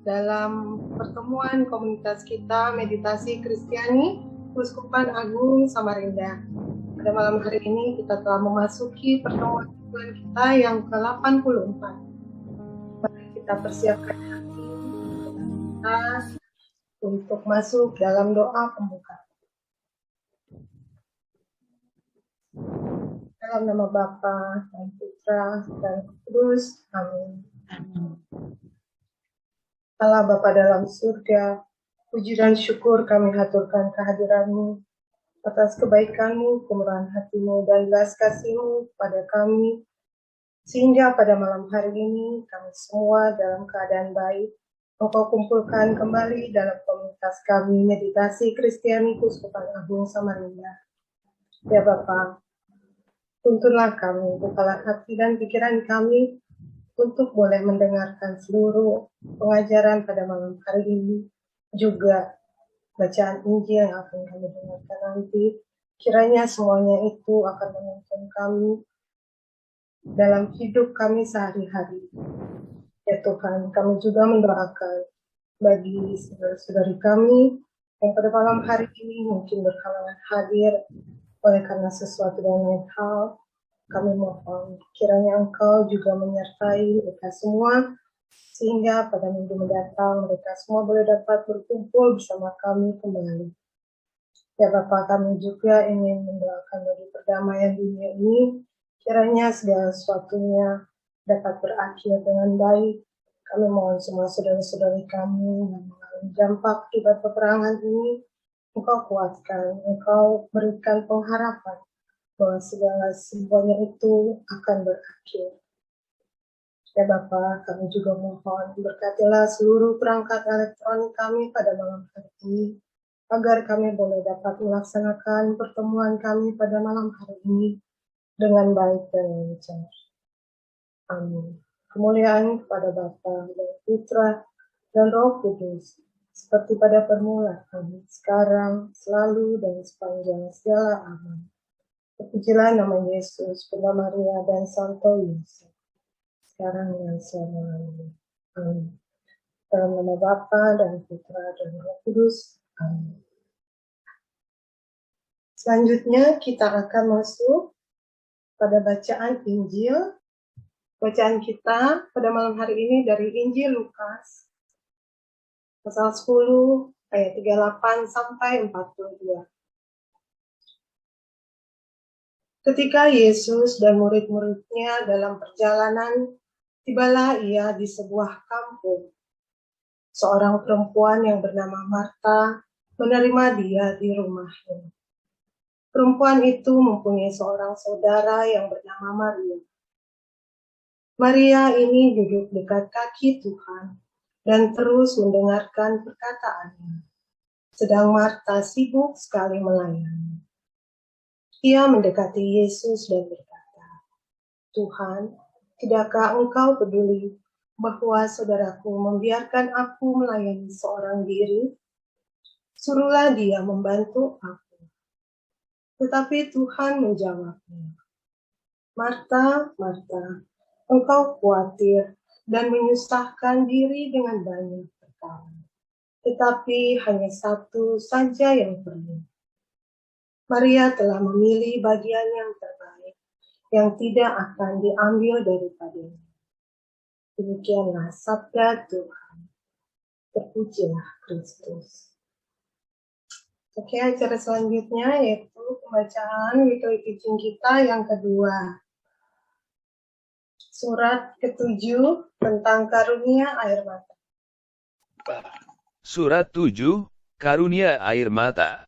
dalam pertemuan komunitas kita Meditasi Kristiani Uskupan Agung Samarinda. Pada malam hari ini kita telah memasuki pertemuan kita yang ke-84. Mari kita persiapkan hati kita untuk masuk dalam doa pembuka. Dalam nama Bapa dan Putra dan Roh Kudus. Amin. Allah Bapa dalam surga, puji dan syukur kami haturkan kehadiran-Mu atas kebaikan-Mu, kemurahan hati-Mu, dan belas kasih-Mu pada kami, sehingga pada malam hari ini kami semua dalam keadaan baik. Engkau kumpulkan kembali dalam komunitas kami Meditasi Kristiani Uskupan Agung Samarinda. Ya Bapa, tuntunlah kami, bukalah hati dan pikiran kami untuk boleh mendengarkan seluruh pengajaran pada malam hari ini, juga bacaan Injil yang akan kami dengarkan nanti. Kiranya semuanya itu akan menuntun kami dalam hidup kami sehari-hari. Ya Tuhan, kami juga mendoakan bagi saudara-saudari kami yang pada malam hari ini mungkin berhalangan hadir oleh karena sesuatu dan lain hal. Kami mohon kiranya Engkau juga menyertai mereka semua, sehingga pada minggu mendatang mereka semua boleh dapat berkumpul bersama kami kembali. Ya Bapa, kami juga ingin mendoakan bagi perdamaian dunia ini, kiranya segala sesuatunya dapat berakhir dengan baik. Kami mohon semua saudara-saudari kami yang mengalami dampak akibat peperangan ini, Engkau kuatkan, Engkau berikan pengharapan bahwa semuanya itu akan berakhir. Ya Bapa, kami juga mohon berkatilah seluruh perangkat elektronik kami pada malam hari ini, agar kami boleh dapat melaksanakan pertemuan kami pada malam hari ini dengan baik dan lancar. Amin. Kemuliaan kepada Bapa dan Putra dan Roh Kudus, seperti pada permulaan, sekarang, selalu, dan sepanjang segala abad. Terpujilah nama Yesus, Bunda Maria, dan Santo Yosef, sekarang dan selamanya. Amin. Dalam nama Bapa dan Putra dan Roh Kudus. Amin. Selanjutnya kita akan masuk pada bacaan Injil. Bacaan kita pada malam hari ini dari Injil Lukas, pasal 10, ayat 38 sampai 42. Ketika Yesus dan murid-muridnya dalam perjalanan, tibalah ia di sebuah kampung. Seorang perempuan yang bernama Marta menerima dia di rumahnya. Perempuan itu mempunyai seorang saudara yang bernama Maria. Maria ini duduk dekat kaki Tuhan dan terus mendengarkan perkataannya, sedang Marta sibuk sekali melayani. Ia mendekati Yesus dan berkata, "Tuhan, tidakkah Engkau peduli bahwa saudaraku membiarkan aku melayani seorang diri? Suruhlah dia membantu aku." Tetapi Tuhan menjawabnya, "Marta, Marta, engkau khawatir dan menyusahkan diri dengan banyak perkara. Tetapi hanya satu saja yang perlu. Maria telah memilih bagian yang terbaik, yang tidak akan diambil daripadanya." Demikianlah sabda Tuhan. Terpujilah Kristus. Oke, acara selanjutnya yaitu pembacaan weekly teaching kita yang kedua. Surat ke-7 tentang karunia air mata. Surat 7, Karunia Air Mata.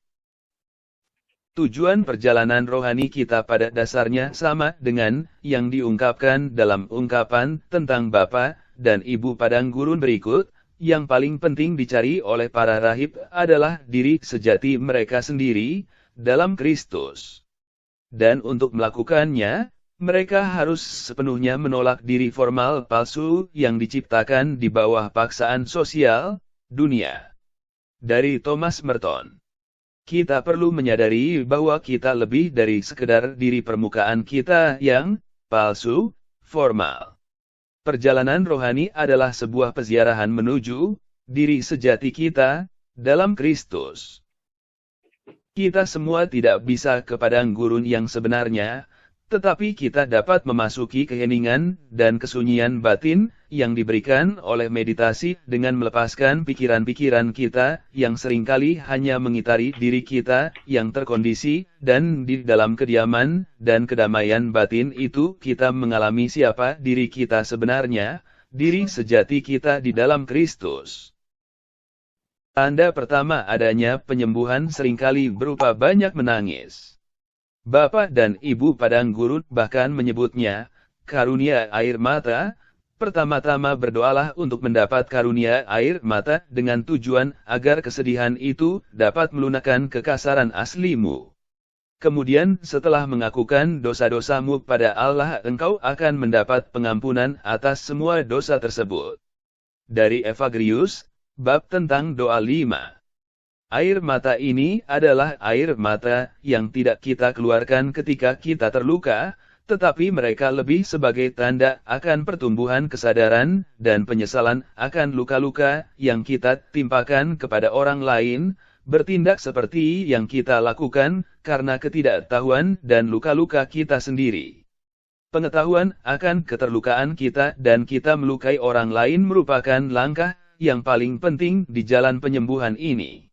Tujuan perjalanan rohani kita pada dasarnya sama dengan yang diungkapkan dalam ungkapan tentang Bapa dan Ibu padang gurun berikut. Yang paling penting dicari oleh para rahib adalah diri sejati mereka sendiri dalam Kristus. Dan untuk melakukannya, mereka harus sepenuhnya menolak diri formal palsu yang diciptakan di bawah paksaan sosial dunia. Dari Thomas Merton. Kita perlu menyadari bahwa kita lebih dari sekedar diri permukaan kita yang palsu, formal. Perjalanan rohani adalah sebuah peziarahan menuju diri sejati kita, dalam Kristus. Kita semua tidak bisa ke padang gurun yang sebenarnya, tetapi kita dapat memasuki keheningan dan kesunyian batin yang diberikan oleh meditasi dengan melepaskan pikiran-pikiran kita yang seringkali hanya mengitari diri kita yang terkondisi, dan di dalam kediaman dan kedamaian batin itu kita mengalami siapa diri kita sebenarnya, diri sejati kita di dalam Kristus. Tanda pertama adanya penyembuhan seringkali berupa banyak menangis. Bapak dan Ibu padang gurun bahkan menyebutnya karunia air mata. Pertama-tama berdoalah untuk mendapat karunia air mata dengan tujuan agar kesedihan itu dapat melunakkan kekasaran aslimu. Kemudian setelah mengakukan dosa-dosamu pada Allah, engkau akan mendapat pengampunan atas semua dosa tersebut. Dari Evagrius, bab tentang doa 5. Air mata ini adalah air mata yang tidak kita keluarkan ketika kita terluka, tetapi mereka lebih sebagai tanda akan pertumbuhan kesadaran dan penyesalan akan luka-luka yang kita timpakan kepada orang lain, bertindak seperti yang kita lakukan karena ketidaktahuan dan luka-luka kita sendiri. Pengetahuan akan keterlukaan kita dan kita melukai orang lain merupakan langkah yang paling penting di jalan penyembuhan ini.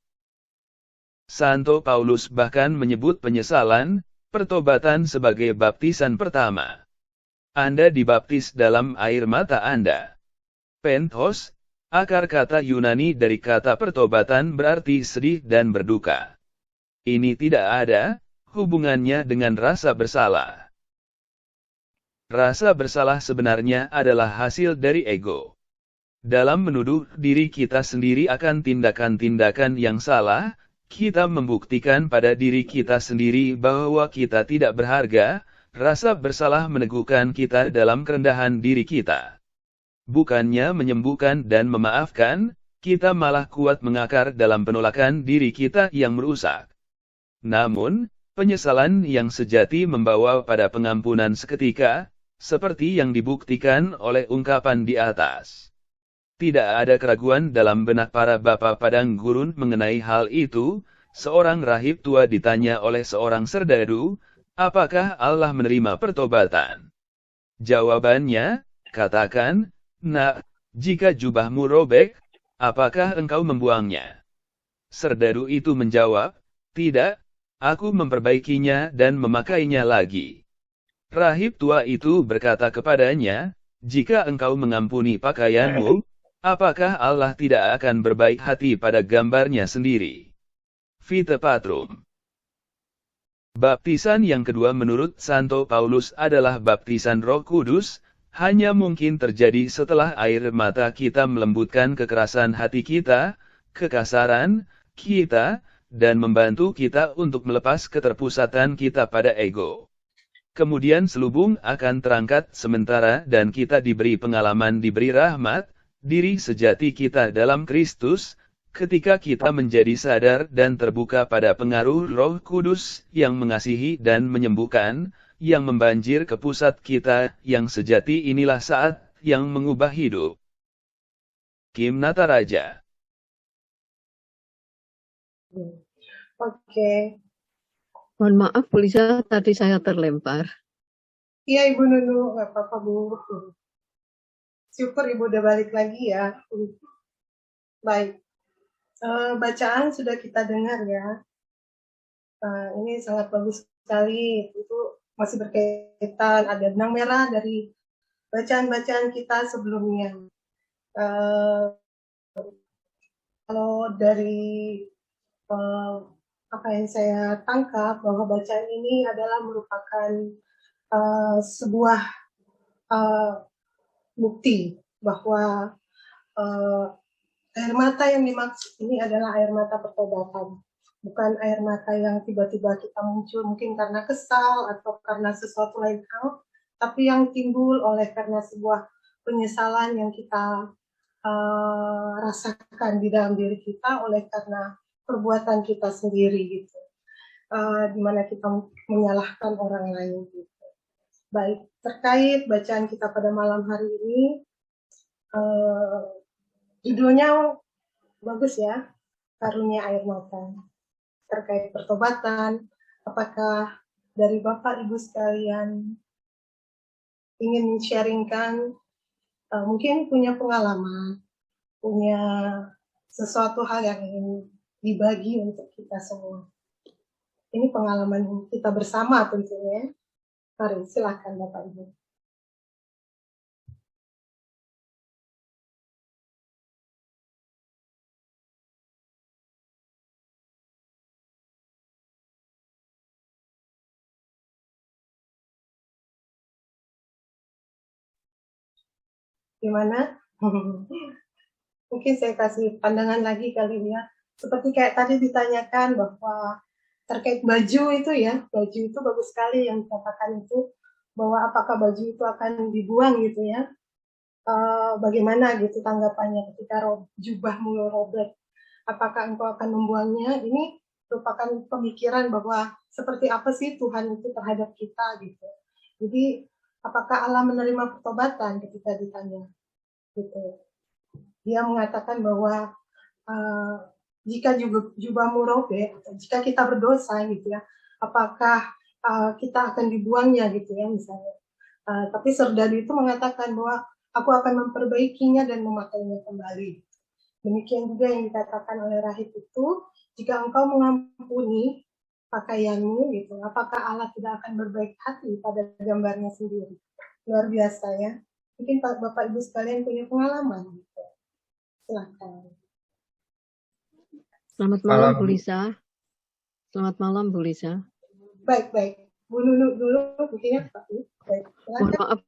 Santo Paulus bahkan menyebut penyesalan, pertobatan sebagai baptisan pertama. Anda dibaptis dalam air mata Anda. Pentos, akar kata Yunani dari kata pertobatan berarti sedih dan berduka. Ini tidak ada hubungannya dengan rasa bersalah. Rasa bersalah sebenarnya adalah hasil dari ego. Dalam menuduh diri kita sendiri akan tindakan-tindakan yang salah, kita membuktikan pada diri kita sendiri bahwa kita tidak berharga. Rasa bersalah meneguhkan kita dalam kerendahan diri kita. Bukannya menyembuhkan dan memaafkan, kita malah kuat mengakar dalam penolakan diri kita yang merusak. Namun, penyesalan yang sejati membawa pada pengampunan seketika, seperti yang dibuktikan oleh ungkapan di atas. Tidak ada keraguan dalam benak para bapak padang gurun mengenai hal itu. Seorang rahib tua ditanya oleh seorang serdadu, apakah Allah menerima pertobatan? Jawabannya, katakan, nak, jika jubahmu robek, apakah engkau membuangnya? Serdadu itu menjawab, tidak, aku memperbaikinya dan memakainya lagi. Rahib tua itu berkata kepadanya, jika engkau mengampuni pakaianmu, apakah Allah tidak akan berbaik hati pada gambarnya sendiri? Vita Patrum. Baptisan yang kedua menurut Santo Paulus adalah baptisan Roh Kudus, hanya mungkin terjadi setelah air mata kita melembutkan kekerasan hati kita, kekasaran kita, dan membantu kita untuk melepas keterpusatan kita pada ego. Kemudian selubung akan terangkat sementara dan kita diberi pengalaman diberi rahmat, diri sejati kita dalam Kristus, ketika kita menjadi sadar dan terbuka pada pengaruh Roh Kudus yang mengasihi dan menyembuhkan, yang membanjir ke pusat kita yang sejati. Inilah saat yang mengubah hidup. Kim Nataraja. Oke. Mohon maaf, Bu Lisa, tadi saya terlempar. Iya Ibu Nunu, nggak apa-apa Bu. Syukur Ibu udah balik lagi ya. Baik, bacaan sudah kita dengar ya. Ini sangat bagus sekali. Itu masih berkaitan, ada benang merah dari bacaan-bacaan kita sebelumnya. Kalau dari apa yang saya tangkap, bahwa bacaan ini adalah merupakan sebuah bukti bahwa air mata yang dimaksud ini adalah air mata pertobatan, bukan air mata yang tiba-tiba kita muncul mungkin karena kesal atau karena sesuatu lain hal, tapi yang timbul oleh karena sebuah penyesalan yang kita rasakan di dalam diri kita oleh karena perbuatan kita sendiri gitu, di mana kita menyalahkan orang lain gitu. Baik, terkait bacaan kita pada malam hari ini, judulnya Bagus ya, karunia air mata. Terkait pertobatan, apakah dari Bapak Ibu sekalian ingin sharingkan, mungkin punya pengalaman, punya sesuatu hal yang ingin dibagi untuk kita semua. Ini pengalaman kita bersama tentunya. Mari silakan Bapak Ibu. Gimana? Mungkin saya kasih pandangan lagi kali ya. Seperti kayak tadi ditanyakan bahwa terkait baju itu ya, baju itu bagus sekali yang dikatakan itu, bahwa apakah baju itu akan dibuang gitu ya. Bagaimana gitu tanggapannya ketika jubahmu robek? Apakah engkau akan membuangnya? Ini merupakan pemikiran bahwa seperti apa sih Tuhan itu terhadap kita gitu. Jadi apakah Allah menerima pertobatan ketika ditanya gitu. Dia mengatakan bahwa jika jubahmu robek, jika kita berdosa gitu ya, apakah kita akan dibuangnya gitu ya misalnya. Tapi Serdadu itu mengatakan bahwa aku akan memperbaikinya dan memakainya kembali. Demikian juga yang dikatakan oleh Rahib itu, jika engkau mengampuni pakaianmu gitu, apakah Allah tidak akan berbaik hati pada gambarnya sendiri? Luar biasa ya. Mungkin Bapak Ibu sekalian punya pengalaman gitu. Silakan. Selamat malam Bu Lisa. Selamat malam Bu Lisa. Baik. Bu Nunu dulu mungkin ya Pak. Baik. Mohon maaf,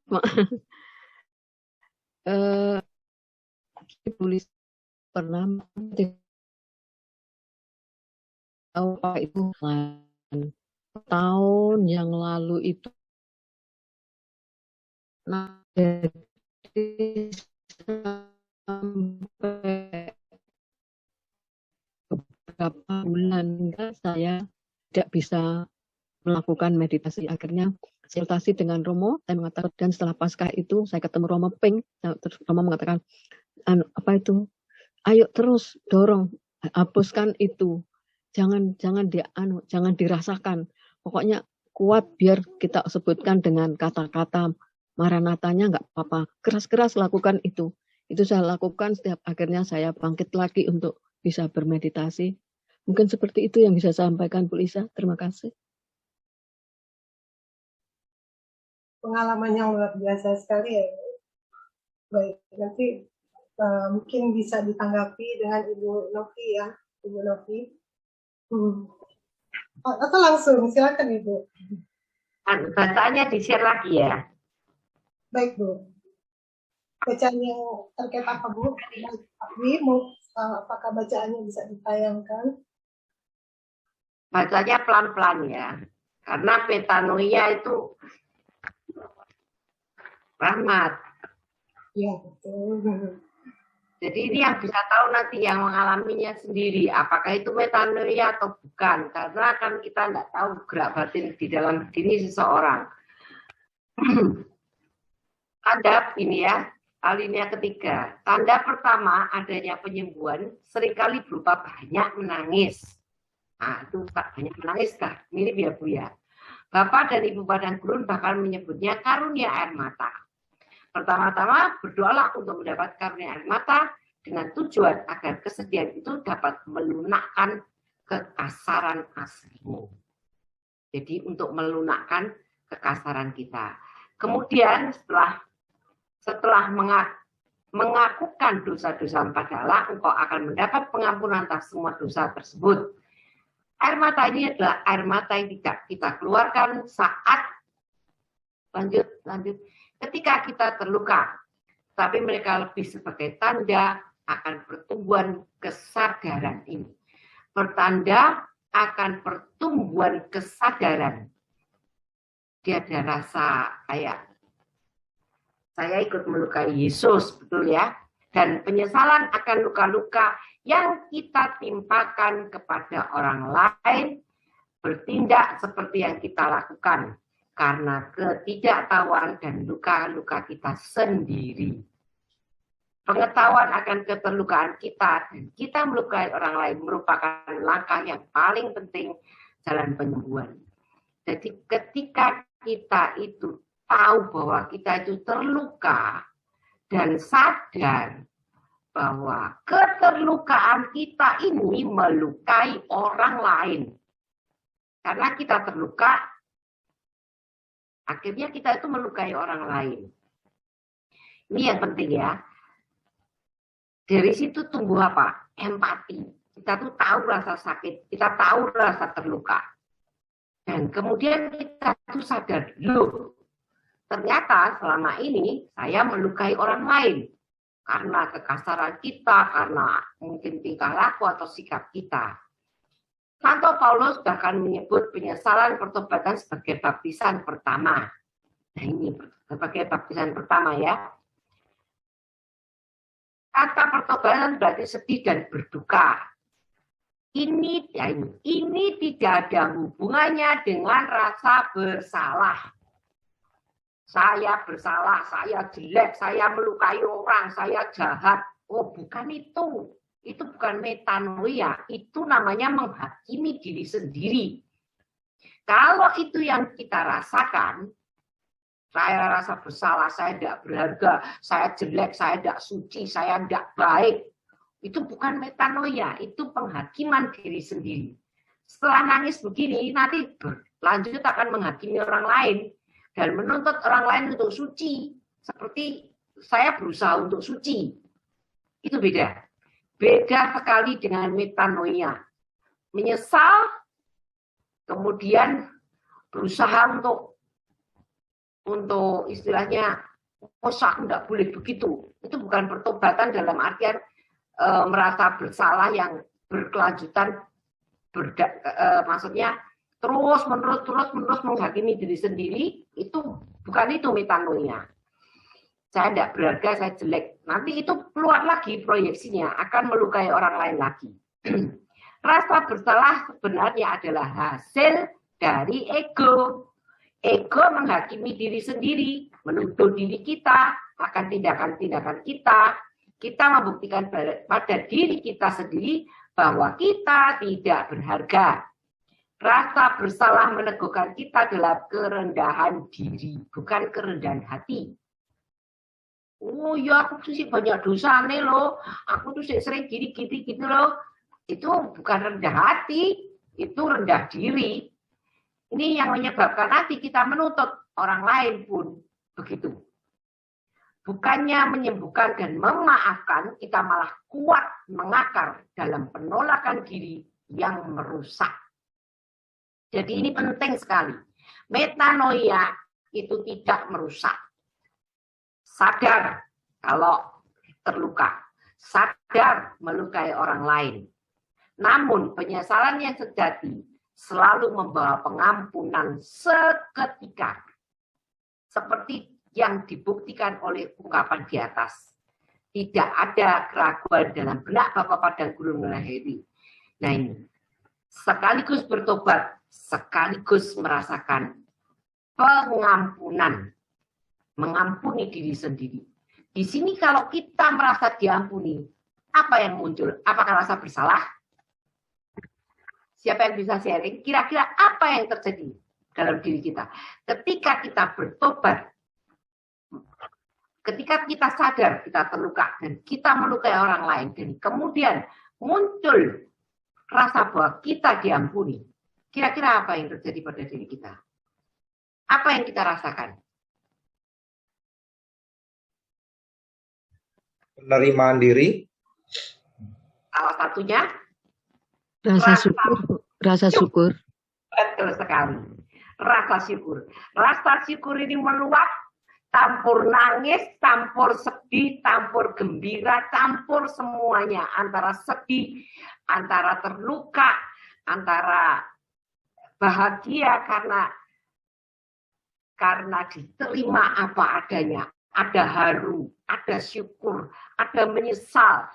Bu Lisa pernah tahu Pak itu tahun yang lalu itu. Nah, jadi sampai beberapa bulan saya tidak bisa melakukan meditasi. Akhirnya konsultasi dengan Romo, saya mengatakan, dan setelah Paskah itu saya ketemu Romo Ping, terus Romo mengatakan, ayo terus dorong, hapuskan itu, jangan dirasakan, pokoknya kuat biar kita sebutkan dengan kata-kata Maranatanya nggak apa-apa, keras-keras lakukan itu saya lakukan. Setiap akhirnya saya bangkit lagi untuk bisa bermeditasi. Mungkin seperti itu yang bisa saya sampaikan Bu Lisa. Terima kasih. Pengalaman yang luar biasa sekali ya. Baik, nanti mungkin bisa ditanggapi dengan Ibu Novi ya, Ibu Novi. Atau langsung, silakan Ibu. Bacaannya di-share lagi ya. Baik Bu. Bacaannya terkait apa Bu? Pak Dwi, apakah bacaannya bisa ditayangkan? Bacanya pelan-pelan ya. Karena metanoia itu rahmat. Iya, betul. Jadi ini yang bisa tahu nanti yang mengalaminya sendiri. Apakah itu metanoia atau bukan. Karena kan kita nggak tahu gerak batin di dalam diri seseorang. Tanda ini ya, alinea ketiga. Tanda pertama adanya penyembuhan seringkali berupa banyak menangis. Nah, itu banyak menangis kah? Mirip ya Bu ya. Bapak dan Ibu Padang Gurun bahkan menyebutnya karunia air mata. Pertama-tama berdoalah untuk mendapat karunia air mata dengan tujuan agar kesedihan itu dapat melunakkan kekasaran aslimu. Jadi untuk melunakkan kekasaran kita. Kemudian setelah mengakukan dosa-dosa pada Allah, engkau akan mendapat pengampunan atas semua dosa tersebut. Air mata ini adalah air mata yang tidak kita keluarkan saat ketika kita terluka. Tapi mereka lebih sebagai tanda akan pertumbuhan kesadaran ini. Pertanda akan pertumbuhan kesadaran. Dia ada rasa kayak saya ikut melukai Yesus, betul ya? Dan penyesalan akan luka-luka yang kita timpakan kepada orang lain, bertindak seperti yang kita lakukan karena ketidaktahuan dan luka-luka kita sendiri. Pengetahuan akan keterlukaan kita dan kita melukai orang lain merupakan langkah yang paling penting jalan penyembuhan. Jadi ketika kita itu tahu bahwa kita itu terluka dan sadar bahwa keterlukaan kita ini melukai orang lain. Karena kita terluka, akhirnya kita itu melukai orang lain. Ini yang penting ya. Dari situ tumbuh apa? Empati. Kita tuh tahu rasa sakit, kita tahu rasa terluka. Dan kemudian kita tuh sadar, loh, ternyata selama ini saya melukai orang lain. Karena kekasaran kita, karena mungkin tingkah laku atau sikap kita. Santo Paulus bahkan menyebut penyesalan pertobatan sebagai baptisan pertama. Nah ini sebagai baptisan pertama ya. Kata pertobatan berarti sedih dan berduka. Ini tidak ada hubungannya dengan rasa bersalah. Saya bersalah, saya jelek, saya melukai orang, saya jahat. Oh, bukan itu. Itu bukan metanoia. Itu namanya menghakimi diri sendiri. Kalau itu yang kita rasakan, saya rasa bersalah, saya tidak berharga, saya jelek, saya tidak suci, saya tidak baik. Itu bukan metanoia, itu penghakiman diri sendiri. Setelah nangis begini, nanti berlanjut akan menghakimi orang lain dan menuntut orang lain untuk suci. Seperti saya berusaha untuk suci. Itu beda. Beda sekali dengan metanoia. Menyesal, kemudian berusaha untuk istilahnya, oh aku tidak boleh begitu. Itu bukan pertobatan dalam artian merasa bersalah yang berkelanjutan, maksudnya terus menerus menghakimi diri sendiri. Itu bukan itu metanoia. Saya tidak berharga, saya jelek. Nanti itu keluar lagi proyeksinya, akan melukai orang lain lagi. Rasa bersalah sebenarnya adalah hasil dari ego. Ego menghakimi diri sendiri, menuduh diri kita akan tindakan-tindakan kita. Kita membuktikan pada diri kita sendiri bahwa kita tidak berharga. Rasa bersalah meneguhkan kita adalah kerendahan diri, bukan kerendahan hati. Oh ya, aku tuh sih banyak dosa nih loh. Aku tuh sering gini-gini gitu loh. Itu bukan rendah hati, itu rendah diri. Ini yang menyebabkan nanti kita menuntut orang lain pun begitu. Bukannya menyembuhkan dan memaafkan, kita malah kuat mengakar dalam penolakan diri yang merusak. Jadi ini penting sekali. Metanoia itu tidak merusak. Sadar kalau terluka. Sadar melukai orang lain. Namun penyesalan yang sejati selalu membawa pengampunan seketika. Seperti yang dibuktikan oleh ungkapan di atas. Tidak ada keraguan dalam benak Bapak Padang Guru Melahiri. Nah ini, sekaligus bertobat, sekaligus merasakan pengampunan. Mengampuni diri sendiri. Di sini kalau kita merasa diampuni, apa yang muncul? Apakah rasa bersalah? Siapa yang bisa sharing? Kira-kira apa yang terjadi dalam diri kita? Ketika kita bertobat, ketika kita sadar kita terluka dan kita melukai orang lain, dan kemudian muncul rasa bahwa kita diampuni, kira-kira apa yang terjadi pada diri kita? Apa yang kita rasakan? Penerimaan diri. Salah satunya Rasa syukur. Betul sekali. Rasa syukur. Rasa syukur ini meluap, campur nangis, campur sedih, campur gembira, campur semuanya. Antara sedih, antara terluka, antara bahagia karena diterima apa adanya. Ada haru, ada syukur, ada menyesal,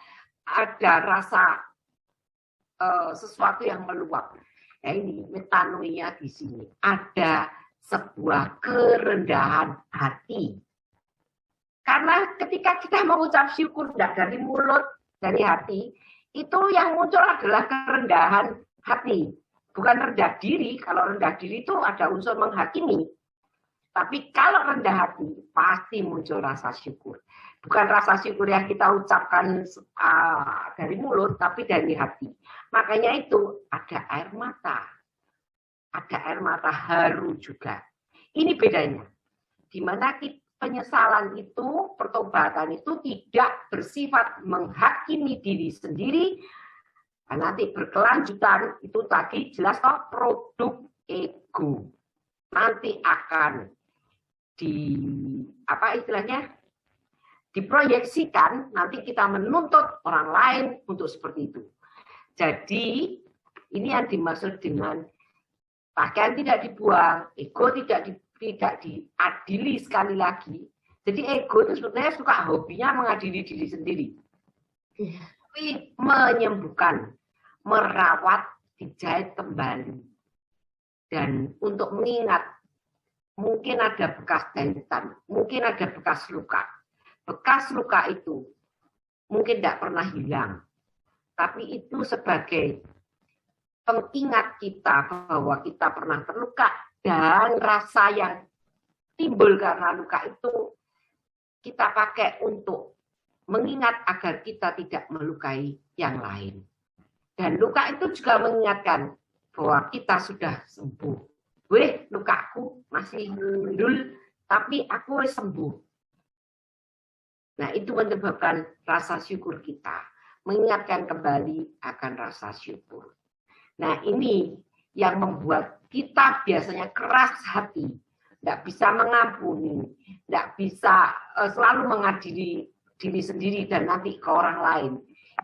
ada rasa sesuatu yang meluap. Nah ini metanoia di sini. Ada sebuah kerendahan hati. Karena ketika kita mengucap syukur tidak dari mulut, dari hati, itu yang muncul adalah kerendahan hati. Bukan rendah diri. Kalau rendah diri itu ada unsur menghakimi. Tapi kalau rendah hati, pasti muncul rasa syukur. Bukan rasa syukur yang kita ucapkan dari mulut, tapi dari hati. Makanya itu ada air mata. Ada air mata haru juga. Ini bedanya. Di mana penyesalan itu, pertobatan itu tidak bersifat menghakimi diri sendiri. Nanti berkelanjutan, itu tadi jelas kok produk ego. Nanti akan diproyeksikan, nanti kita menuntut orang lain untuk seperti itu. Jadi, ini yang dimaksud dengan pakaian tidak dibuang, ego tidak diadili sekali lagi. Jadi ego itu sebetulnya suka hobinya mengadili diri sendiri. Tapi menyembuhkan, merawat, dijahit kembali. Dan untuk mengingat, mungkin ada bekas jahitan, mungkin ada bekas luka. Bekas luka itu mungkin tidak pernah hilang. Tapi itu sebagai pengingat kita bahwa kita pernah terluka, dan rasa yang timbul karena luka itu kita pakai untuk mengingat agar kita tidak melukai yang lain. Dan luka itu juga mengingatkan bahwa kita sudah sembuh. Weh, lukaku masih gundul, tapi aku sembuh. Nah, itu menyebabkan rasa syukur kita. Mengingatkan kembali akan rasa syukur. Nah, ini yang membuat kita biasanya keras hati, tidak bisa mengampuni, tidak bisa selalu mengadili diri sendiri dan nanti ke orang lain.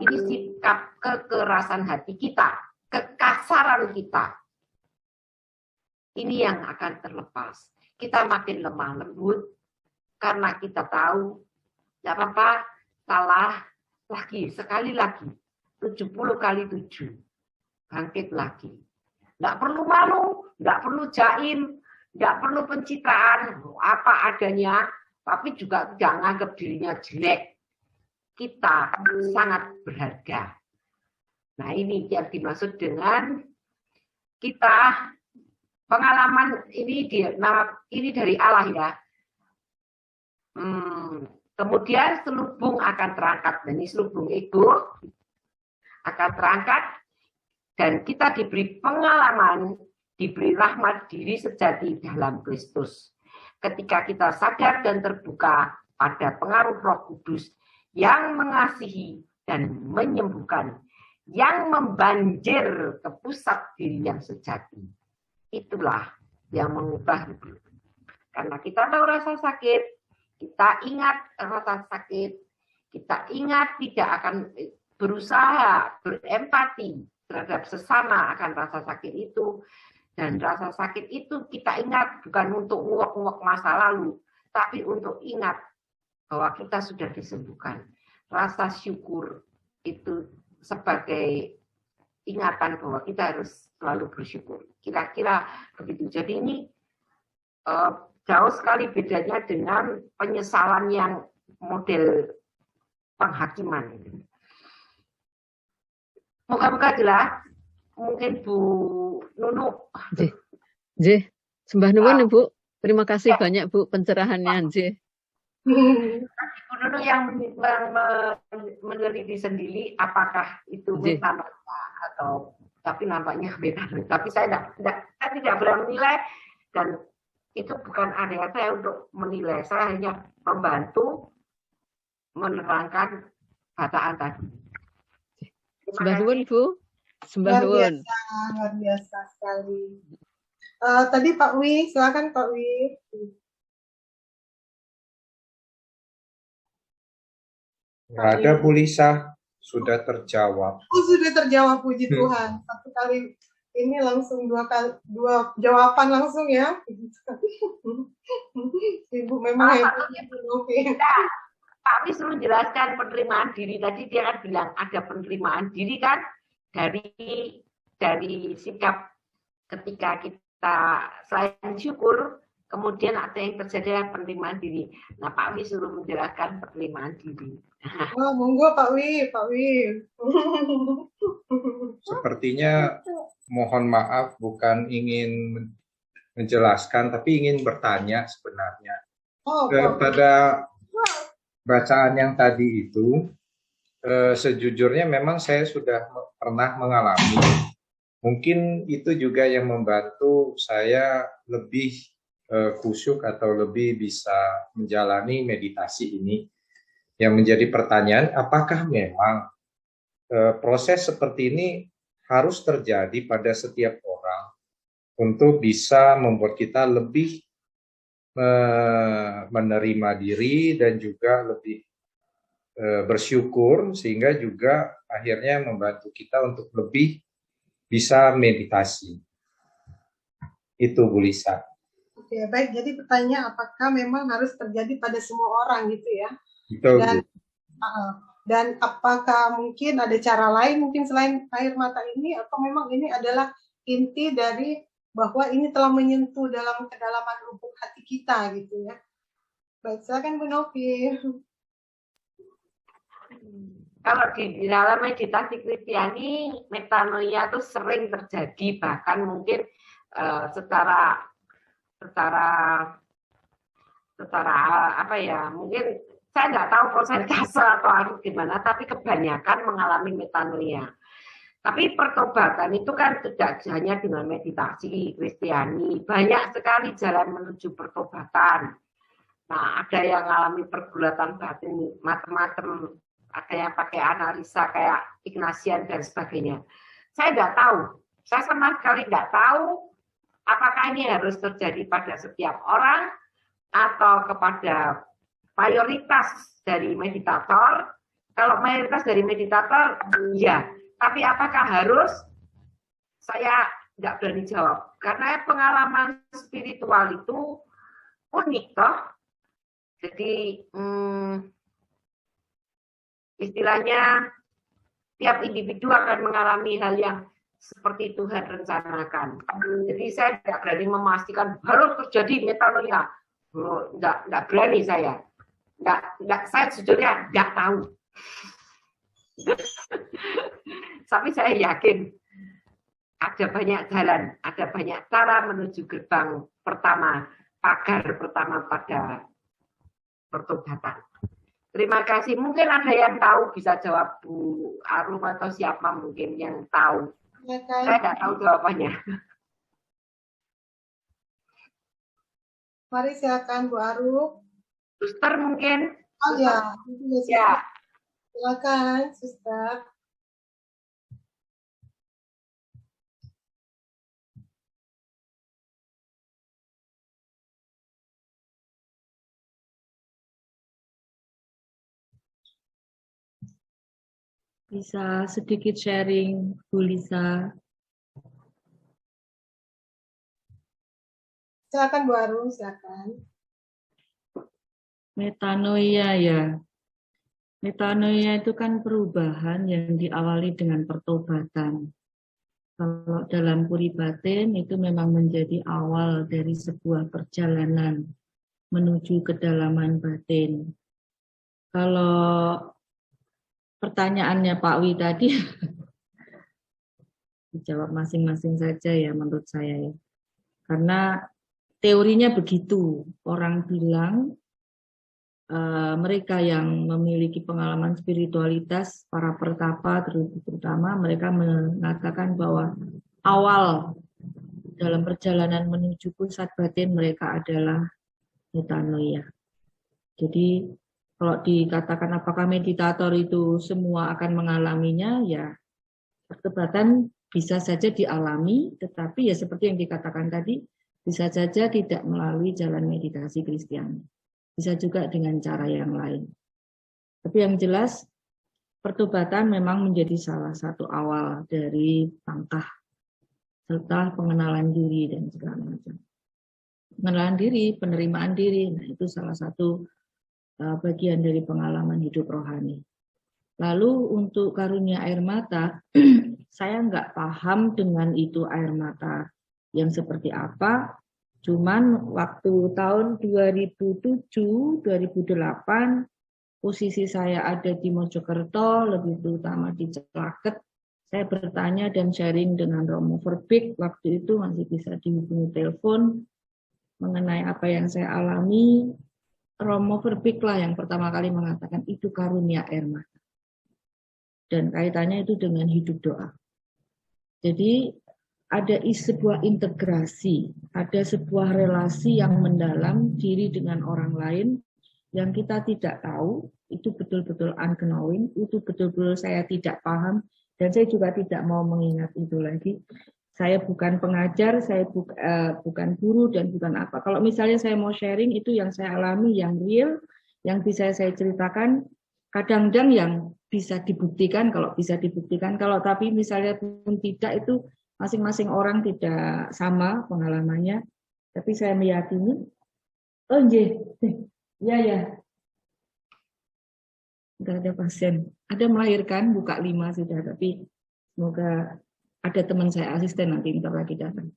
Ini sikap kekerasan hati kita, kekasaran kita. Ini yang akan terlepas. Kita makin lemah lembut karena kita tahu, tidak apa-apa, salah lagi, sekali lagi, 70 kali 7, bangkit lagi. Tidak perlu malu, tidak perlu jaim, tidak perlu pencitraan, apa adanya, tapi juga jangan anggap dirinya jelek. Kita sangat berharga. Nah, ini yang dimaksud dengan kita pengalaman ini dari Allah ya. Kemudian selubung akan terangkat. Dan ini selubung ego akan terangkat. Dan kita diberi pengalaman, diberi rahmat diri sejati dalam Kristus. Ketika kita sadar dan terbuka pada pengaruh Roh Kudus yang mengasihi dan menyembuhkan, yang membanjir ke pusat diri yang sejati. Itulah yang mengubah hidup. Karena kita tahu rasa sakit, kita ingat rasa sakit, kita ingat tidak akan berusaha berempati terhadap sesama akan rasa sakit itu. Dan rasa sakit itu kita ingat bukan untuk nguak-nguak masa lalu, tapi untuk ingat bahwa kita sudah disembuhkan. Rasa syukur itu sebagai ingatan bahwa kita harus selalu bersyukur. Kira-kira begitu. Jadi ini jauh sekali bedanya dengan penyesalan yang model penghakiman. Moga-moga jelas. Mungkin Bu Nunu. Nggih, sembah nuwun Ibu. Terima kasih banyak Bu pencerahannya nggih. Bu Nunu yang meneliti sendiri apakah itu nampaknya atau tapi nampaknya beda. Tapi saya tidak berani menilai dan itu bukan area saya untuk menilai. Saya hanya membantu menerangkan bacaan tadi. Sembah nuwun Bu. Sembah nuwun. Luar biasa sekali. Tadi Pak Wi, silakan Pak Wi. Nggak ada Bu Lisa, sudah terjawab. Oh, sudah terjawab, puji Tuhan. Satu kali ini langsung dua jawaban langsung ya. Ibu memang hebat. Oke. Pak Wi suruh jelaskan penerimaan diri. Tadi dia kan bilang ada penerimaan diri kan dari sikap ketika kita selain syukur Kemudian ada yang terjadi adalah penerimaan diri. Nah, Pak Wi suruh menjelaskan penerimaan diri. Oh, monggo Pak Wi, Pak Wi. Sepertinya mohon maaf bukan ingin menjelaskan, tapi ingin bertanya sebenarnya. Oh, Pak Wi. Pada bacaan yang tadi itu, sejujurnya memang saya sudah pernah mengalami. Mungkin itu juga yang membantu saya lebih khusyuk atau lebih bisa menjalani meditasi ini. Yang menjadi pertanyaan, apakah memang proses seperti ini harus terjadi pada setiap orang untuk bisa membuat kita lebih menerima diri dan juga lebih bersyukur, sehingga juga akhirnya membantu kita untuk lebih bisa meditasi. Itu Bu Lisa. Oke, baik. Jadi pertanyaan, apakah memang harus terjadi pada semua orang gitu ya? Betul, Dan, Bu. dan apakah mungkin ada cara lain mungkin selain air mata ini, atau memang ini adalah inti dari bahwa ini telah menyentuh dalam kedalaman lubuk hati kita gitu ya? Baik, silakan Bu Novi. Kalau di dalam meditasi Kristiani, metanoia itu sering terjadi, bahkan mungkin secara apa ya, mungkin saya nggak tahu persentase atau gimana, tapi kebanyakan mengalami metanoia. Tapi pertobatan itu kan tidak hanya dengan meditasi Kristiani, banyak sekali jalan menuju pertobatan. Nah, ada yang mengalami pergulatan batin macam-macam, ada yang pakai analisa kayak Ignatian dan sebagainya. Saya nggak tahu, saya sama sekali nggak tahu apakah ini harus terjadi pada setiap orang atau kepada mayoritas dari meditator. Kalau mayoritas dari meditator, iya. Tapi apakah harus? Saya nggak berani jawab. Karena pengalaman spiritual itu unik toh. Jadi istilahnya tiap individu akan mengalami hal yang seperti Tuhan rencanakan. Jadi saya tidak berani memastikan harus terjadi metanoia. Nggak berani saya. Saya sejujurnya nggak tahu. Tapi saya yakin ada banyak jalan, ada banyak cara menuju gerbang pertama, pagar pertama pada pertobatan. Terima kasih. Mungkin ada yang tahu, bisa jawab Bu Arum atau siapa mungkin yang tahu. Saya nggak tahu jawabannya. Mari silakan Bu Arum. Suster mungkin. Oh ya, ya. Silakan Suster. Bisa sedikit sharing, Bu Lisa? Silakan Bu Arum, silakan. Metanoia ya. Metanoia itu kan perubahan yang diawali dengan pertobatan. Kalau dalam puri batin itu memang menjadi awal dari sebuah perjalanan menuju kedalaman batin. Kalau pertanyaannya Pak Wi tadi, dijawab masing-masing saja ya menurut saya ya. Karena teorinya begitu, orang bilang mereka yang memiliki pengalaman spiritualitas, para pertapa terutama, mereka mengatakan bahwa awal dalam perjalanan menuju pusat batin mereka adalah metanoia. Jadi kalau dikatakan apakah meditator itu semua akan mengalaminya, ya pertobatan bisa saja dialami, tetapi ya seperti yang dikatakan tadi, bisa saja tidak melalui jalan meditasi Kristiani. Bisa juga dengan cara yang lain. Tapi yang jelas, pertobatan memang menjadi salah satu awal dari langkah serta pengenalan diri dan segala macam. Pengenalan diri, penerimaan diri, nah itu salah satu bagian dari pengalaman hidup rohani. Lalu untuk karunia air mata, saya nggak paham dengan itu air mata yang seperti apa. Cuman waktu tahun 2007, 2008, posisi saya ada di Mojokerto, lebih terutama di Celaket. Saya bertanya dan sharing dengan Romo Verbik, waktu itu masih bisa dihubungi telepon, mengenai apa yang saya alami. Romo Verbik lah yang pertama kali mengatakan itu karunia air mata. Dan kaitannya itu dengan hidup doa. Jadi ada sebuah integrasi, ada sebuah relasi yang mendalam diri dengan orang lain yang kita tidak tahu, itu betul-betul unknowing, itu betul-betul saya tidak paham, dan saya juga tidak mau mengingat itu lagi. Saya bukan pengajar, saya bukan guru, dan bukan apa. Kalau misalnya saya mau sharing, itu yang saya alami, yang real, yang bisa saya ceritakan, kadang-kadang yang bisa dibuktikan, kalau bisa dibuktikan, kalau tapi misalnya pun tidak, itu masing-masing orang tidak sama pengalamannya, tapi saya meyakini, oh ya, sudah ada pasien, ada melahirkan, buka 5 sudah, tapi semoga ada teman saya asisten nanti bentar lagi datang.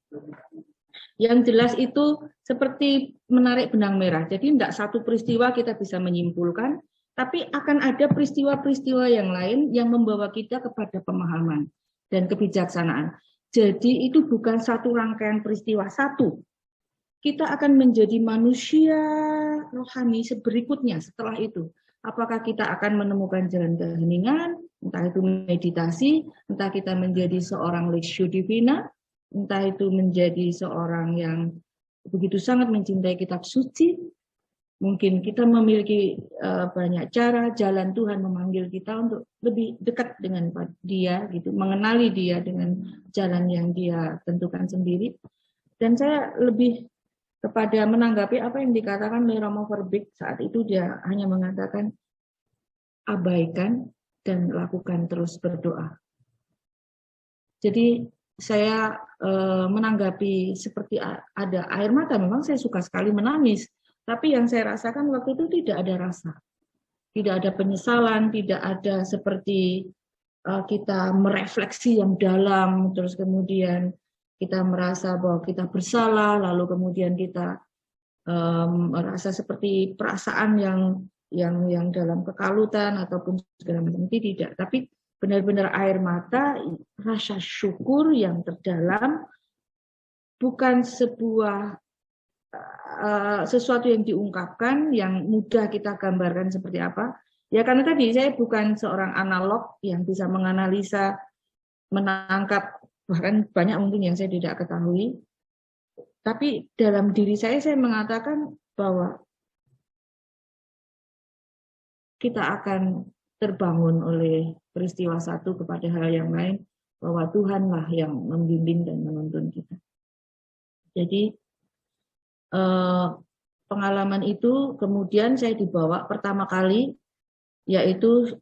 Yang jelas itu seperti menarik benang merah, jadi tidak satu peristiwa kita bisa menyimpulkan, tapi akan ada peristiwa-peristiwa yang lain yang membawa kita kepada pemahaman dan kebijaksanaan. Jadi itu bukan satu rangkaian peristiwa, satu. Kita akan menjadi manusia rohani berikutnya setelah itu. Apakah kita akan menemukan jalan keheningan, entah itu meditasi, entah kita menjadi seorang Lectio Divina, entah itu menjadi seorang yang begitu sangat mencintai kitab suci. Mungkin kita memiliki banyak cara, jalan Tuhan memanggil kita untuk lebih dekat dengan Dia, gitu, mengenali Dia dengan jalan yang Dia tentukan sendiri. Dan saya lebih kepada menanggapi apa yang dikatakan oleh Romo Verbik saat itu, dia hanya mengatakan abaikan dan lakukan terus berdoa. Jadi saya menanggapi seperti ada air mata, memang saya suka sekali menangis. Tapi yang saya rasakan waktu itu tidak ada rasa, tidak ada penyesalan, tidak ada seperti kita merefleksi yang dalam, terus kemudian kita merasa bahwa kita bersalah, lalu kemudian kita merasa seperti perasaan yang dalam kekalutan ataupun segala macam, tidak. Tapi benar-benar air mata, rasa syukur yang terdalam, bukan sebuah sesuatu yang diungkapkan, yang mudah kita gambarkan seperti apa. Ya karena tadi saya bukan seorang analog yang bisa menganalisa, menangkap, bahkan banyak mungkin yang saya tidak ketahui. Tapi dalam diri saya mengatakan bahwa kita akan terbangun oleh peristiwa satu kepada hal yang lain, bahwa Tuhanlah yang membimbing dan menuntun kita. Jadi pengalaman itu kemudian saya dibawa pertama kali, yaitu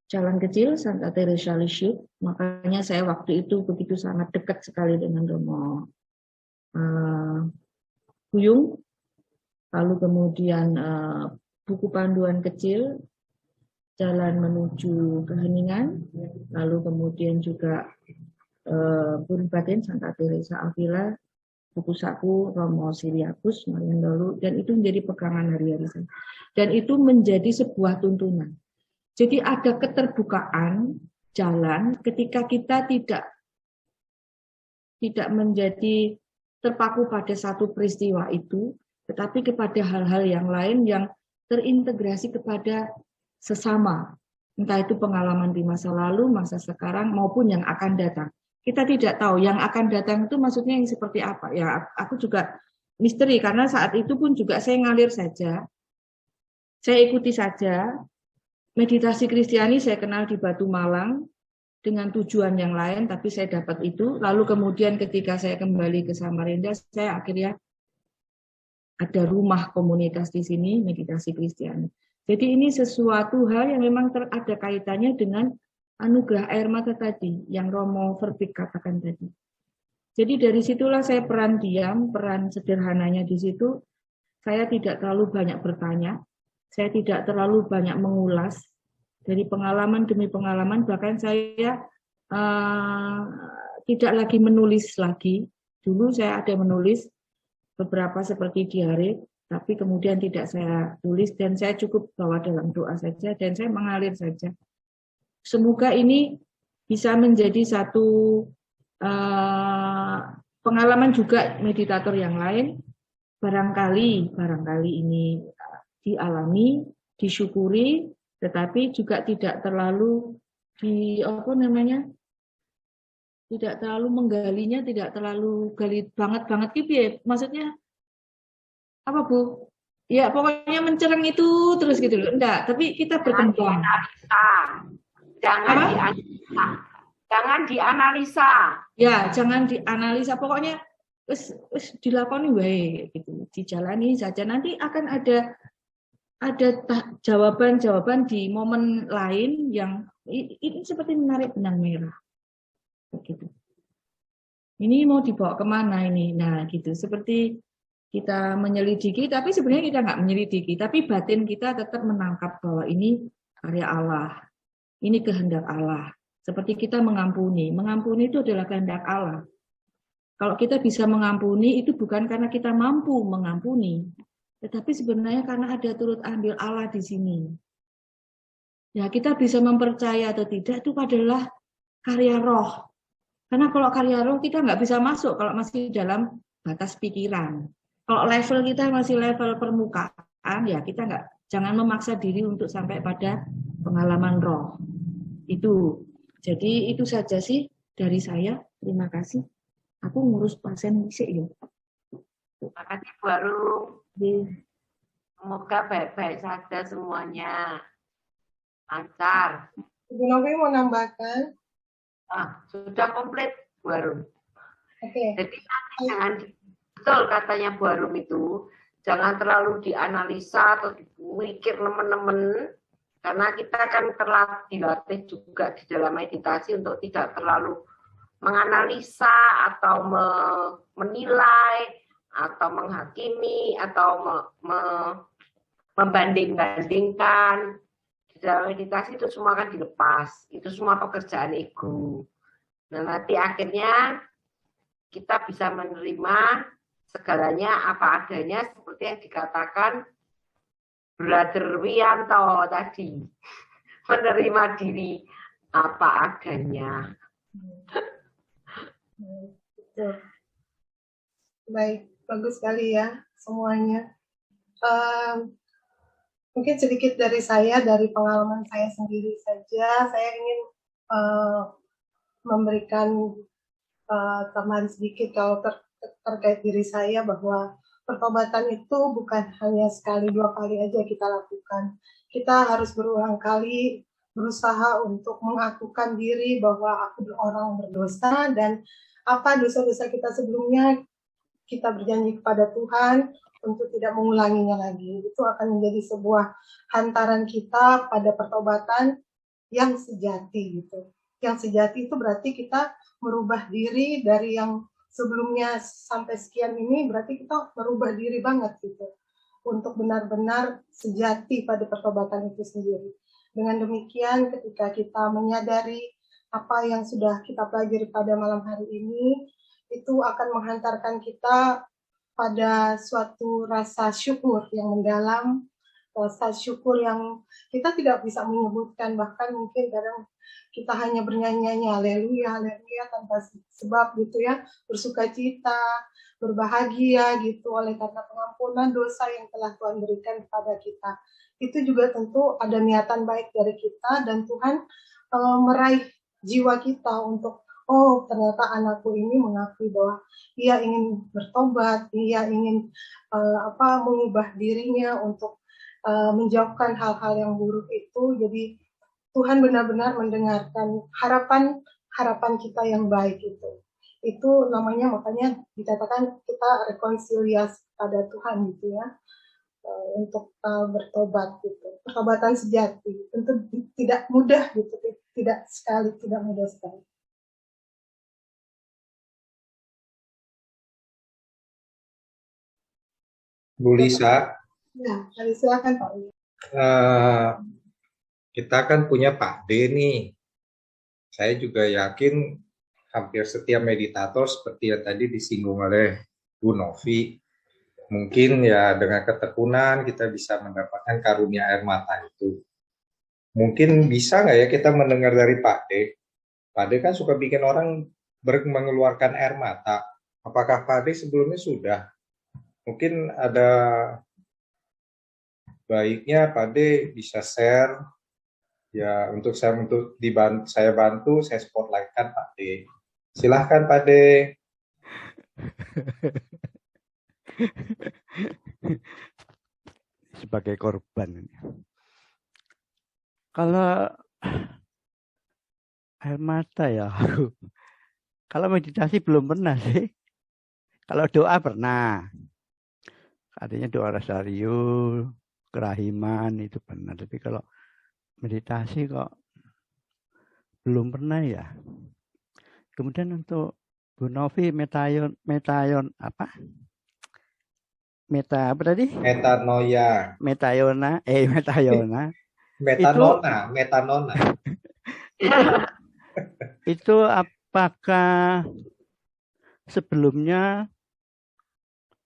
jalan kecil Santa Teresa Lisieux. Makanya saya waktu itu begitu sangat dekat sekali dengan Romo Buyung. Lalu kemudian buku panduan kecil jalan menuju keheningan, lalu kemudian juga Puri Batin Santa Teresa Avila, buku saku Romo Siriakus Marian Dolu, dan itu menjadi pegangan hari-hari saya. Dan itu menjadi sebuah tuntunan. Jadi ada keterbukaan jalan ketika kita tidak menjadi terpaku pada satu peristiwa itu, tetapi kepada hal-hal yang lain yang terintegrasi kepada sesama. Entah itu pengalaman di masa lalu, masa sekarang, maupun yang akan datang. Kita tidak tahu yang akan datang itu maksudnya yang seperti apa. Ya, aku juga misteri karena saat itu pun juga saya ngalir saja. Saya ikuti saja. Meditasi Kristiani saya kenal di Batu Malang dengan tujuan yang lain, tapi saya dapat itu. Lalu kemudian ketika saya kembali ke Samarinda, saya akhirnya ada rumah komunitas di sini, meditasi Kristiani. Jadi ini sesuatu hal yang memang ada kaitannya dengan anugerah air mata tadi, yang Romo Verbik katakan tadi. Jadi dari situlah saya peran diam, peran sederhananya di situ. Saya tidak terlalu banyak bertanya, saya tidak terlalu banyak mengulas. Dari pengalaman demi pengalaman, bahkan saya tidak lagi menulis lagi. Dulu saya ada menulis, beberapa seperti diare, tapi kemudian tidak saya tulis dan saya cukup bawa dalam doa saja dan saya mengalir saja. Semoga ini bisa menjadi satu pengalaman juga meditator yang lain. Barangkali ini dialami, disyukuri, tetapi juga tidak terlalu tidak terlalu menggalinya, tidak terlalu gali banget gitu ya. Maksudnya apa Bu? Ya pokoknya mencereng itu terus gitu loh. Enggak, tapi kita berkembang. Jangan dianalisa. Ya, jangan dianalisa. Pokoknya wis dilakoni wae gitu. Dijalani saja. Nanti akan ada jawaban-jawaban di momen lain yang ini seperti menarik benang merah. Begitu. Ini mau dibawa kemana ini? Nah, gitu. Seperti kita menyelidiki, tapi sebenarnya kita nggak menyelidiki. Tapi batin kita tetap menangkap bahwa ini karya Allah. Ini kehendak Allah. Seperti kita mengampuni. Mengampuni itu adalah kehendak Allah. Kalau kita bisa mengampuni, itu bukan karena kita mampu mengampuni. Tetapi sebenarnya karena ada turut andil Allah di sini. Ya, kita bisa mempercaya atau tidak, itu adalah karya roh. Karena kalau karya roh kita nggak bisa masuk kalau masih dalam batas pikiran. Kalau level kita masih level permukaan, ya kita jangan memaksa diri untuk sampai pada pengalaman roh. Itu. Jadi itu saja sih dari saya. Terima kasih. Aku ngurus pasien sih ya. Terima kasih Bu Arum. Semoga baik-baik saja semuanya. Lancar. Ibu Novi mau nambahkan? Sudah komplit Bu Arum. Oke. Jadi jangan, betul katanya Bu Arum itu, jangan terlalu dianalisa atau dimikir nemen-nemen, karena kita kan dilatih juga di dalam meditasi untuk tidak terlalu menganalisa atau menilai atau menghakimi atau membanding-bandingkan. Di dalam meditasi itu semua kan dilepas, itu semua pekerjaan ego. Nah, nanti akhirnya kita bisa menerima segalanya apa adanya seperti yang dikatakan Brother Wianto tadi, menerima diri apa adanya. Baik, bagus sekali ya semuanya. Mungkin sedikit dari saya, dari pengalaman saya sendiri saja, saya ingin memberikan tambahan sedikit kalau terkait diri saya, bahwa pertobatan itu bukan hanya sekali dua kali aja kita lakukan. Kita harus berulang kali berusaha untuk mengakukan diri bahwa aku orang berdosa, dan apa dosa-dosa kita sebelumnya kita berjanji kepada Tuhan untuk tidak mengulanginya lagi. Itu akan menjadi sebuah hantaran kita pada pertobatan yang sejati gitu. Yang sejati itu berarti kita merubah diri dari yang sebelumnya sampai sekian ini, berarti kita merubah diri banget gitu. Untuk benar-benar sejati pada pertobatan itu sendiri. Dengan demikian ketika kita menyadari apa yang sudah kita pelajari pada malam hari ini, itu akan menghantarkan kita pada suatu rasa syukur yang mendalam, rasa syukur yang kita tidak bisa menyebutkan, bahkan mungkin kadang kita hanya bernyanyi haleluya, haleluya tanpa sebab gitu ya, bersuka cita, berbahagia gitu oleh karena pengampunan dosa yang telah Tuhan berikan kepada kita. Itu juga tentu ada niatan baik dari kita, dan Tuhan meraih jiwa kita untuk, oh ternyata anakku ini mengakui bahwa ia ingin bertobat, ia ingin mengubah dirinya untuk menjauhkan hal-hal yang buruk itu. Jadi Tuhan benar-benar mendengarkan harapan kita yang baik itu. Itu namanya, makanya dikatakan kita rekonsiliasi pada Tuhan gitu ya, untuk bertobat gitu. Pertobatan sejati tentu tidak mudah gitu, tidak mudah sekali. Bu Lisa, Ya, silakan Pak. Kita kan punya Pak D nih. Saya juga yakin hampir setiap meditator seperti yang tadi disinggung oleh Bu Novi, Mungkin ya dengan ketekunan kita bisa mendapatkan karunia air mata itu. Mungkin bisa nggak ya kita mendengar dari Pak D? Pak D kan suka bikin orang mengeluarkan air mata. Apakah Pak D sebelumnya sudah? Mungkin ada baiknya Pak D bisa share ya untuk saya bantu saya spotlightkan Pak D. Silahkan Pak D. Sebagai korban. Kalau air mata ya aku. Kalau meditasi belum pernah sih. Kalau doa pernah. Artinya doa rosario, kerahiman itu pernah. Tapi kalau meditasi kok belum pernah ya. Kemudian untuk Bu Novi metayon apa? Meta apa tadi? Metanoia. Metayona. Metanona. Itu apakah sebelumnya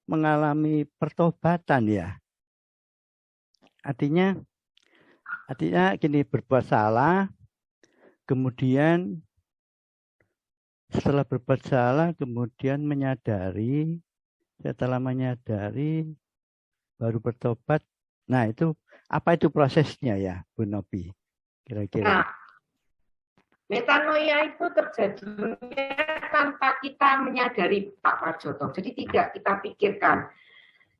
mengalami pertobatan ya? Artinya gini, berbuat salah, kemudian setelah berbuat salah, kemudian menyadari, setelah menyadari baru bertobat. Nah itu apa itu prosesnya ya Bu Novi kira-kira? Nah, metanoia itu terjadinya tanpa kita menyadari Pak Prajoto. Jadi tidak kita pikirkan.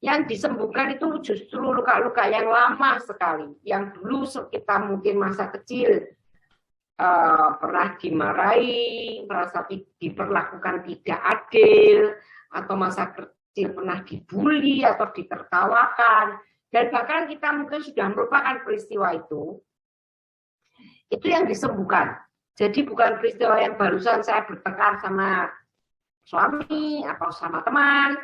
Yang disembuhkan itu justru luka-luka yang lama sekali. Yang dulu kita mungkin masa kecil pernah dimarahi, merasa diperlakukan tidak adil, atau masa kecil pernah dibully atau ditertawakan. Dan bahkan kita mungkin sudah merupakan peristiwa itu yang disembuhkan. Jadi bukan peristiwa yang barusan saya bertengkar sama suami atau sama teman,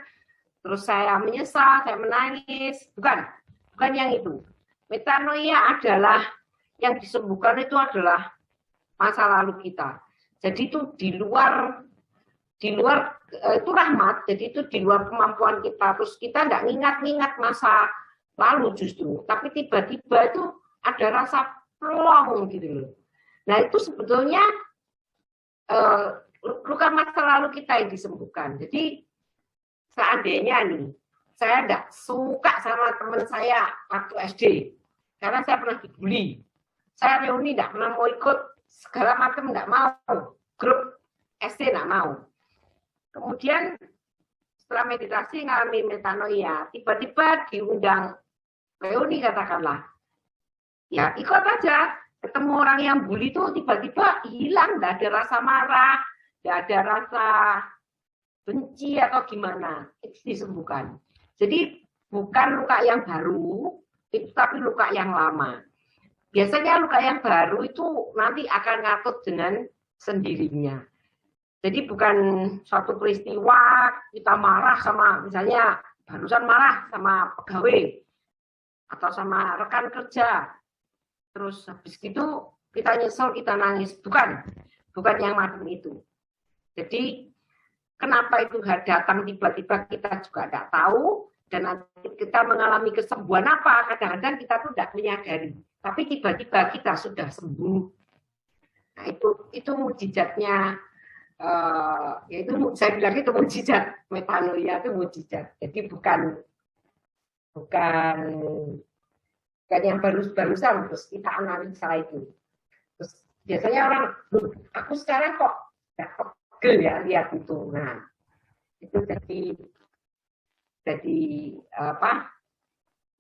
terus saya menyesal, saya menangis. Bukan yang itu. Metanoia adalah yang disembuhkan itu adalah masa lalu kita. Jadi itu di luar itu rahmat. Jadi itu di luar kemampuan kita. Terus kita nggak ngingat masa lalu justru, tapi tiba-tiba itu ada rasa plong gitu loh. Nah itu sebetulnya luka masa lalu kita yang disembuhkan. Jadi seandainya nih, saya tidak suka sama teman saya waktu SD, karena saya pernah dibully. Saya reuni tidak pernah mau ikut, segala macam tidak mau, grup SD tidak mau. Kemudian setelah meditasi ngalami metanoia, tiba-tiba diundang reuni katakanlah, ya ikut aja. Ketemu orang yang bully itu tiba-tiba hilang, tidak ada rasa marah, tidak ada rasa benci atau gimana, itu disembuhkan. Jadi bukan luka yang baru, itu tapi luka yang lama. Biasanya luka yang baru itu nanti akan ngatut dengan sendirinya. Jadi bukan suatu peristiwa kita marah sama, misalnya barusan marah sama pegawai atau sama rekan kerja, terus habis itu kita nyesel, kita nangis. Bukan yang macam itu. Jadi kenapa itu datang tiba-tiba kita juga tidak tahu, dan nanti kita mengalami kesembuhan apa, kadang-kadang kita tuh tidak menyadari, tapi tiba-tiba kita sudah sembuh. Nah itu mujizatnya, yaitu saya bilang itu mujizat metanoia, itu mujizat. Jadi bukan yang barusan terus kita analisa itu. Terus biasanya orang, aku sekarang kok nggak pegel ya lihat itu. Nah itu jadi apa?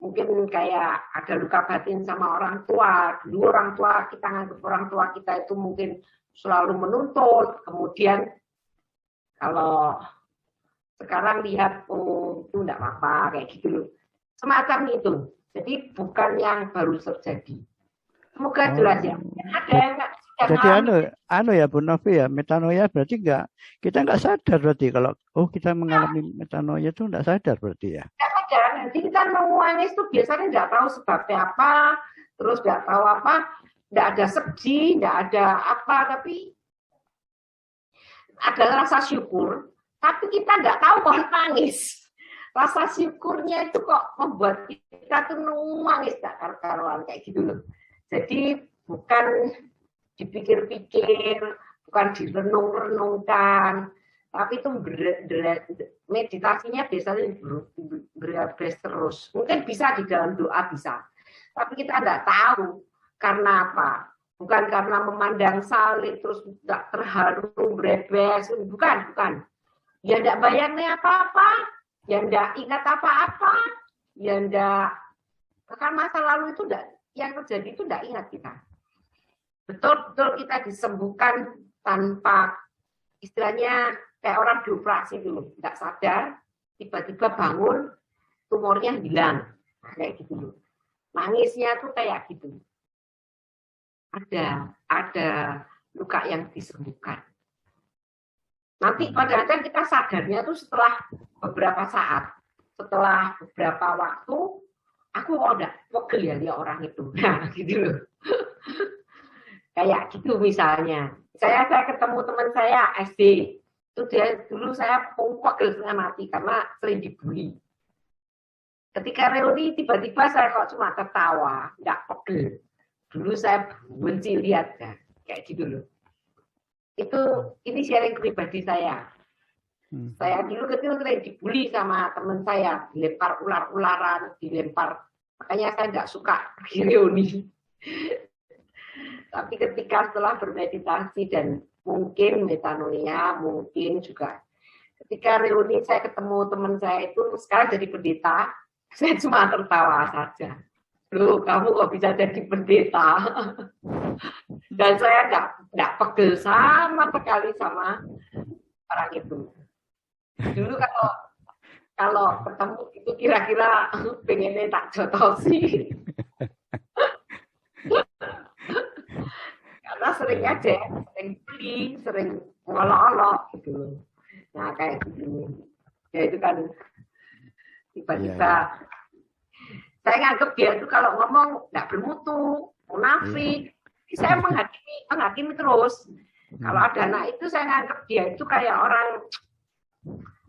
Mungkin kayak ada luka batin sama orang tua. Dulu orang tua kita nganggap orang tua kita itu mungkin selalu menuntut. Kemudian kalau sekarang lihat, oh itu enggak apa-apa kayak gitu loh. Semacam itu. Jadi bukan yang baru terjadi. Semoga jelas ya. Ada yang enggak. Jadi anu ya Bu Novi ya, metanoia berarti kita nggak sadar berarti kalau kita mengalami metanoia itu nggak sadar berarti ya. Nggak sadar. Nanti kita menangis itu biasanya nggak tahu sebabnya apa, terus nggak tahu apa, nggak ada sedih, nggak ada apa, tapi ada rasa syukur. Tapi kita nggak tahu kok nangis. rasa syukurnya itu kok membuat kita tuh nangis gak karuan kayak gitu loh. Jadi bukan dipikir-pikir, bukan direnung-renungkan, tapi itu meditasinya biasanya beres terus. Mungkin bisa di dalam doa bisa, tapi kita nggak tahu karena apa. Bukan karena memandang salib terus nggak terharu berebes, bukan. Ya nggak bayangnya apa-apa, ya nggak ingat apa-apa, ya nggak, kan masa lalu itu nggak, yang terjadi itu nggak ingat kita. Betul-betul kita disembuhkan tanpa, istilahnya kayak orang dioperasi dulu, nggak sadar, tiba-tiba bangun, tumornya hilang, nah, kayak gitu. Nangisnya tuh kayak gitu. Ada luka yang disembuhkan. Nanti kadang-kadang kita sadarnya tuh setelah beberapa saat, setelah beberapa waktu, aku udah pegel ya dia orang itu, nah gitu loh. Kayak gitu misalnya. Saya ketemu teman saya SD, itu dia dulu saya pegel setengah mati karena sering dibully. Ketika reuni tiba-tiba saya kok cuma tertawa, nggak pegel. Dulu saya benci lihat ya, kayak gitu loh. Ini sharing pribadi saya. Saya dulu kecil sering dibully sama teman saya, dilempar ular-ularan, makanya saya nggak suka reuni. Tapi ketika setelah bermeditasi dan mungkin metanoia, mungkin juga ketika reuni saya ketemu teman saya itu sekarang jadi pendeta, saya cuma tertawa saja. Loh, kamu kok bisa jadi pendeta? Dan saya nggak pegel sama sekali sama orang itu. Dulu kalau ketemu itu kira-kira pengennya tak jotosi. Karena sering aja, sering beli, sering ngolok-olok gitu. Nah kayak gitu. Ya itu kan tiba-tiba. Saya nganggap dia itu kalau ngomong nggak bermutu, munafik. Saya menghakimi terus. Kalau ada anak itu saya nganggap dia itu kayak orang,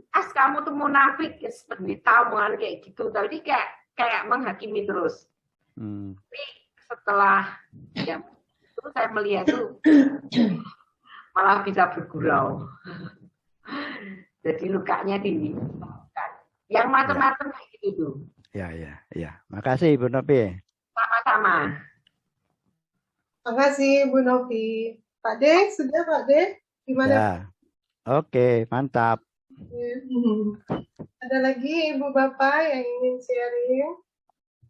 kamu tuh munafik, pendeta omongan kayak gitu. Tapi kayak menghakimi terus. Tapi setelah ya itu saya melihat tuh malah bisa bergurau. Jadi lukanya disembuhkan. Yang macam-macam kayak gitu tuh. Ya. Makasih Bu Novi. Sama-sama. Makasih Bu Novi. Pak De, sudah Pak De? Gimana? Ya. Oke, mantap. Ada lagi Ibu Bapak yang ingin sharing?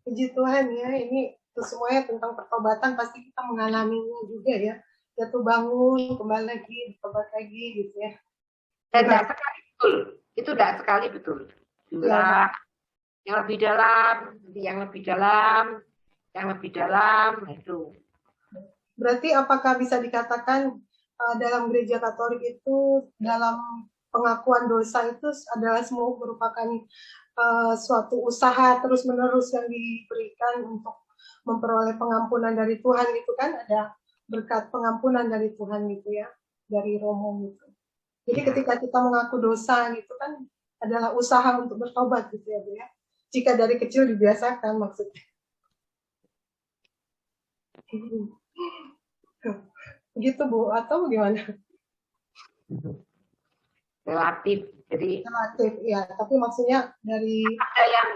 Puji Tuhan ya, ini semuanya tentang pertobatan, pasti kita mengalaminya juga ya. Jatuh bangun, kembali lagi, bertobat lagi gitu ya. Dan tidak sekali betul. Itu tidak sekali betul. Ya. Yang lebih dalam, itu. Berarti apakah bisa dikatakan dalam gereja Katolik itu dalam pengakuan dosa itu adalah semua merupakan suatu usaha terus-menerus yang diberikan untuk memperoleh pengampunan dari Tuhan gitu kan, ada berkat pengampunan dari Tuhan gitu ya, dari Romo gitu. Jadi ketika kita mengaku dosa gitu kan adalah usaha untuk bertobat gitu ya Bu ya. Jika dari kecil dibiasakan maksudnya. Gitu Bu, atau gimana? Relatif. Jadi relatif ya, tapi maksudnya dari ada yang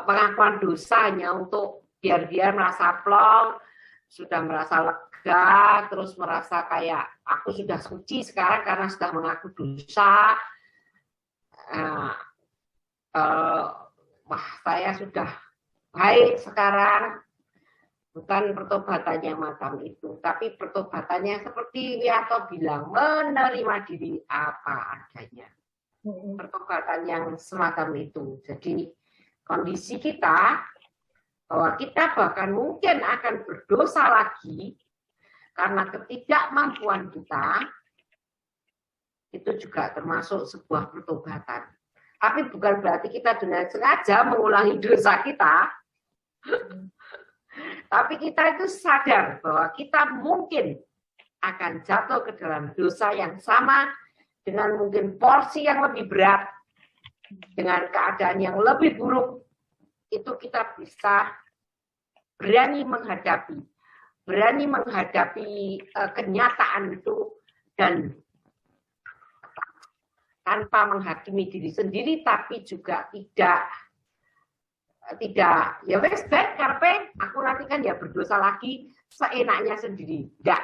pengakuan dosanya untuk biar dia merasa plong, sudah merasa lega, terus merasa kayak aku sudah suci sekarang karena sudah mengaku dosa. Wah, saya sudah baik sekarang. Bukan pertobatannya macam itu, tapi pertobatannya seperti Wiato bilang, menerima diri apa adanya. Pertobatan yang semacam itu. Jadi kondisi kita, bahwa kita bahkan mungkin akan berdosa lagi, karena ketidakmampuan kita, itu juga termasuk sebuah pertobatan. Tapi bukan berarti kita dengan sengaja mengulangi dosa kita, tapi kita itu sadar bahwa kita mungkin akan jatuh ke dalam dosa yang sama dengan mungkin porsi yang lebih berat. dengan keadaan yang lebih buruk, itu kita bisa berani menghadapi kenyataan itu, dan tanpa menghakimi diri sendiri, tapi juga tidak ya wes baik karpe aku nanti kan ya berdosa lagi seenaknya sendiri. Enggak.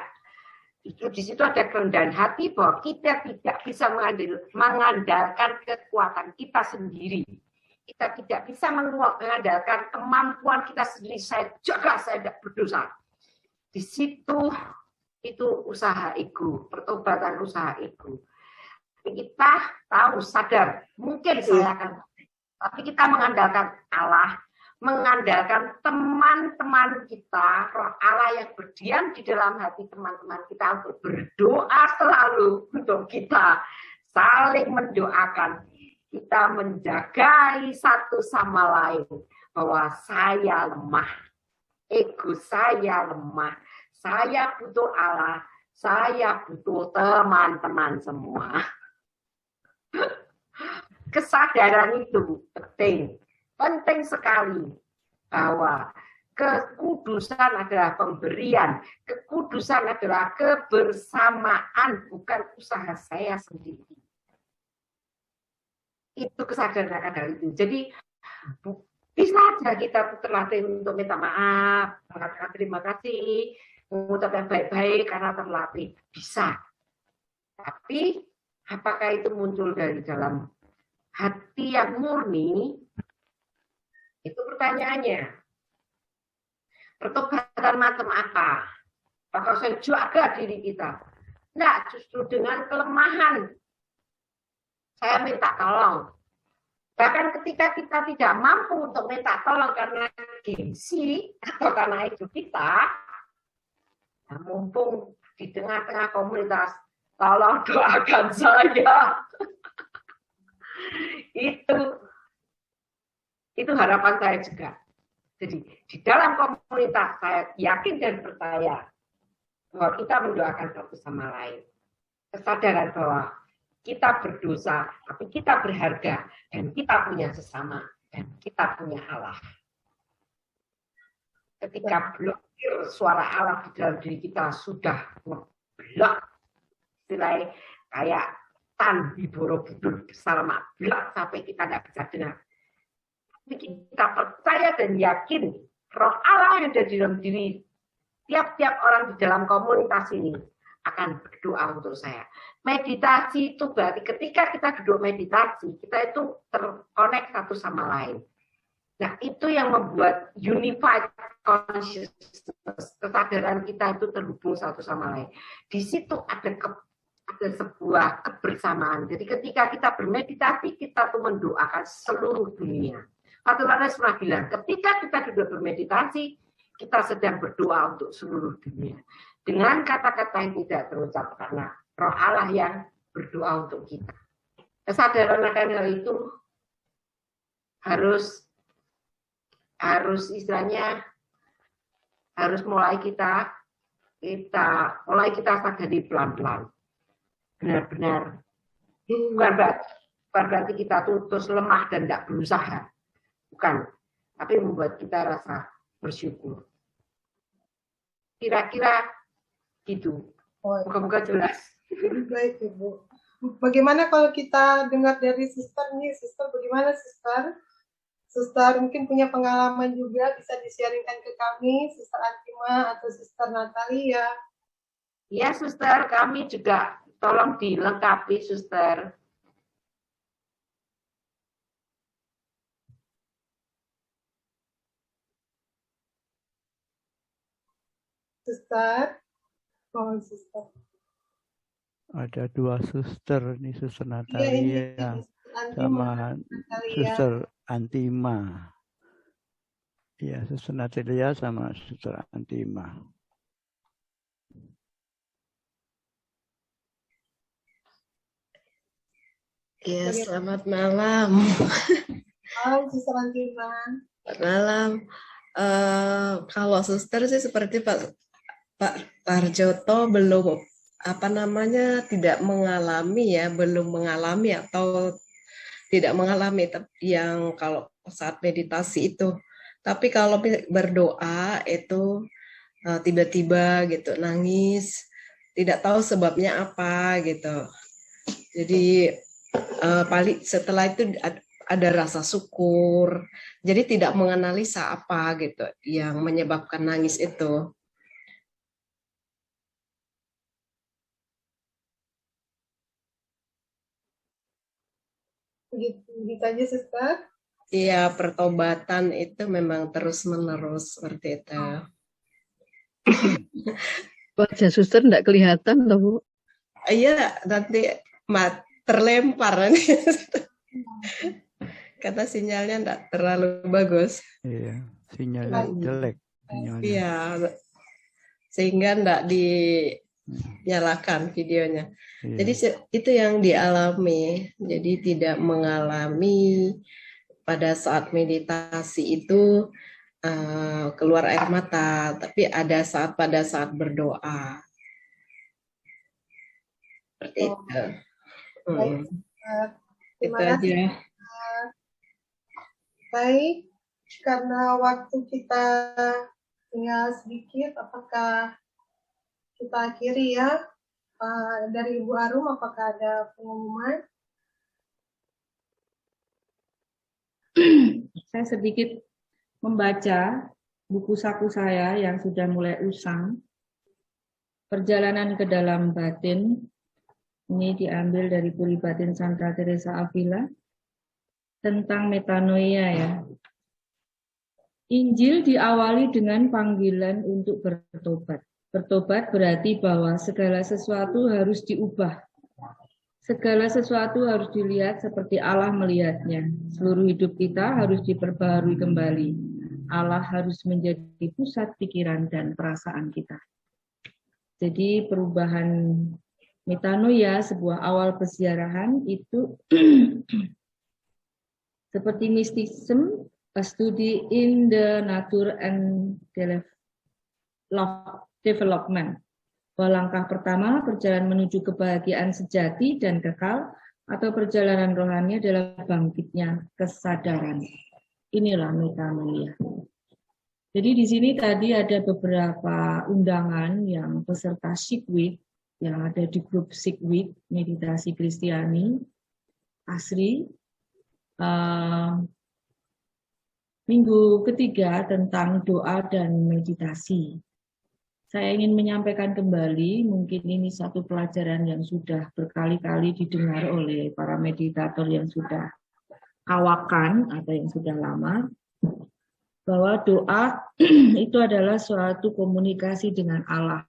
Itu di situ ada kerendahan hati bahwa kita tidak bisa mengandalkan kekuatan kita sendiri. Kita tidak bisa mengandalkan kemampuan kita sendiri. Saya jaga, saya tidak berdosa. Di situ itu usaha ego, pertobatan usaha ego. Kita tahu, sadar, mungkin saya akan, tapi kita mengandalkan Allah, mengandalkan teman-teman kita, roh Allah yang berdiam di dalam hati teman-teman kita untuk berdoa selalu untuk kita, saling mendoakan, kita menjagai satu sama lain, bahwa saya lemah, ego saya lemah, saya butuh Allah, saya butuh teman-teman semua. Kesadaran itu penting sekali, bahwa kekudusan adalah pemberian, kekudusan adalah kebersamaan, bukan usaha saya sendiri. Itu kesadaran akan hal itu. Jadi bisa saja kita terlatih untuk minta maaf, mengatakan terima kasih, mengucapkan baik-baik karena terlatih, bisa. Tapi apakah itu muncul dari dalam hati yang murni? Itu pertanyaannya. Pertobatan macam apa? Apakah saya jaga diri kita? Enggak, justru dengan kelemahan saya minta tolong. Bahkan ketika kita tidak mampu untuk minta tolong karena gengsi atau karena itu kita, nah mumpung di tengah-tengah komunitas, tolong doakan saya. Itu harapan saya juga. Jadi di dalam komunitas saya yakin dan percaya bahwa kita mendoakan satu sama lain. Kesadaran bahwa kita berdosa, tapi kita berharga, dan kita punya sesama, dan kita punya Allah. Ketika blokir suara Allah di dalam diri kita sudah ngeblok, istilahnya kayak tan di Borobudur besar blok sampai kita tidak bisa dengar. Tapi kita percaya dan yakin roh Allah yang ada di dalam diri tiap-tiap orang di dalam komunitas ini akan berdoa untuk saya. Meditasi itu berarti ketika kita duduk meditasi, kita itu terkonek satu sama lain. Nah, itu yang membuat unified consciousness, kesadaran kita itu terhubung satu sama lain. Di situ ada sebuah kebersamaan. Jadi ketika kita bermeditasi, kita tuh mendoakan seluruh dunia. Fathul Anas pernah bilang, ketika kita duduk bermeditasi, kita sedang berdoa untuk seluruh dunia. Dengan kata-kata yang tidak terucap, karena roh Allah yang berdoa untuk kita. Kesadaran akan hal itu harus istilahnya harus mulai kita sadari pelan-pelan. Benar-benar bukan berarti kita terus lemah dan tidak berusaha. Bukan, tapi membuat kita rasa bersyukur. Kira-kira gitu. Moga-moga jelas. Baik, Ibu. Bagaimana kalau kita dengar dari Suster nih? Suster, bagaimana Suster? Suster mungkin punya pengalaman juga, bisa di-sharingkan ke kami, Suster Antima atau Suster Natalia. Ya, Suster, kami juga tolong dilengkapi, Suster. Suster, mohon Suster. Ada dua suster nih, Suster Natalia Iya, sama Suster Antima. Ya, Suster Natalia sama Suster Antima. Ya, selamat malam. Halo, Suster Antima. Selamat malam. Kalau suster sih seperti Pak Parjoto belum tidak mengalami ya, belum mengalami atau tidak mengalami yang kalau saat meditasi itu. Tapi kalau berdoa itu tiba-tiba gitu nangis, tidak tahu sebabnya apa gitu. Jadi paling setelah itu ada rasa syukur. Jadi tidak menganalisa apa gitu yang menyebabkan nangis itu. Begitu aja, Suster. Iya, pertobatan itu memang terus-menerus seperti itu. Wajah suster enggak kelihatan loh, Bu. Iya, nanti terlempar nanti. Karena sinyalnya enggak terlalu bagus. Iya, sinyalnya jelek. Sinyalnya. Iya, sehingga enggak dinyalakan videonya. Iya. Jadi itu yang dialami. Jadi tidak mengalami pada saat meditasi itu keluar air mata, tapi ada pada saat berdoa. Seperti itu. Baik, terima Itu kasih. aja. Baik, karena waktu kita tinggal sedikit, apakah kita akhiri ya? Dari Ibu Arum, apakah ada pengumuman? Saya sedikit membaca buku saku saya yang sudah mulai usang. Perjalanan ke dalam batin. Ini diambil dari Puri Batin Santa Teresa Avila. Tentang metanoia ya. Injil diawali dengan panggilan untuk bertobat. Bertobat berarti bahwa segala sesuatu harus diubah. Segala sesuatu harus dilihat seperti Allah melihatnya. Seluruh hidup kita harus diperbaharui kembali. Allah harus menjadi pusat pikiran dan perasaan kita. Jadi perubahan metanoia, sebuah awal peziarahan itu seperti mysticism, a study in the nature and development. Bahwa langkah pertama perjalanan menuju kebahagiaan sejati dan kekal atau perjalanan rohani adalah bangkitnya kesadaran. Inilah metanoia. Jadi di sini tadi ada beberapa undangan yang peserta Sick Week yang ada di grup Sick Week Meditasi Kristiani Asri. Minggu ketiga tentang doa dan meditasi. Saya ingin menyampaikan kembali, mungkin ini satu pelajaran yang sudah berkali-kali didengar oleh para meditator yang sudah kawakan atau yang sudah lama, bahwa doa itu adalah suatu komunikasi dengan Allah.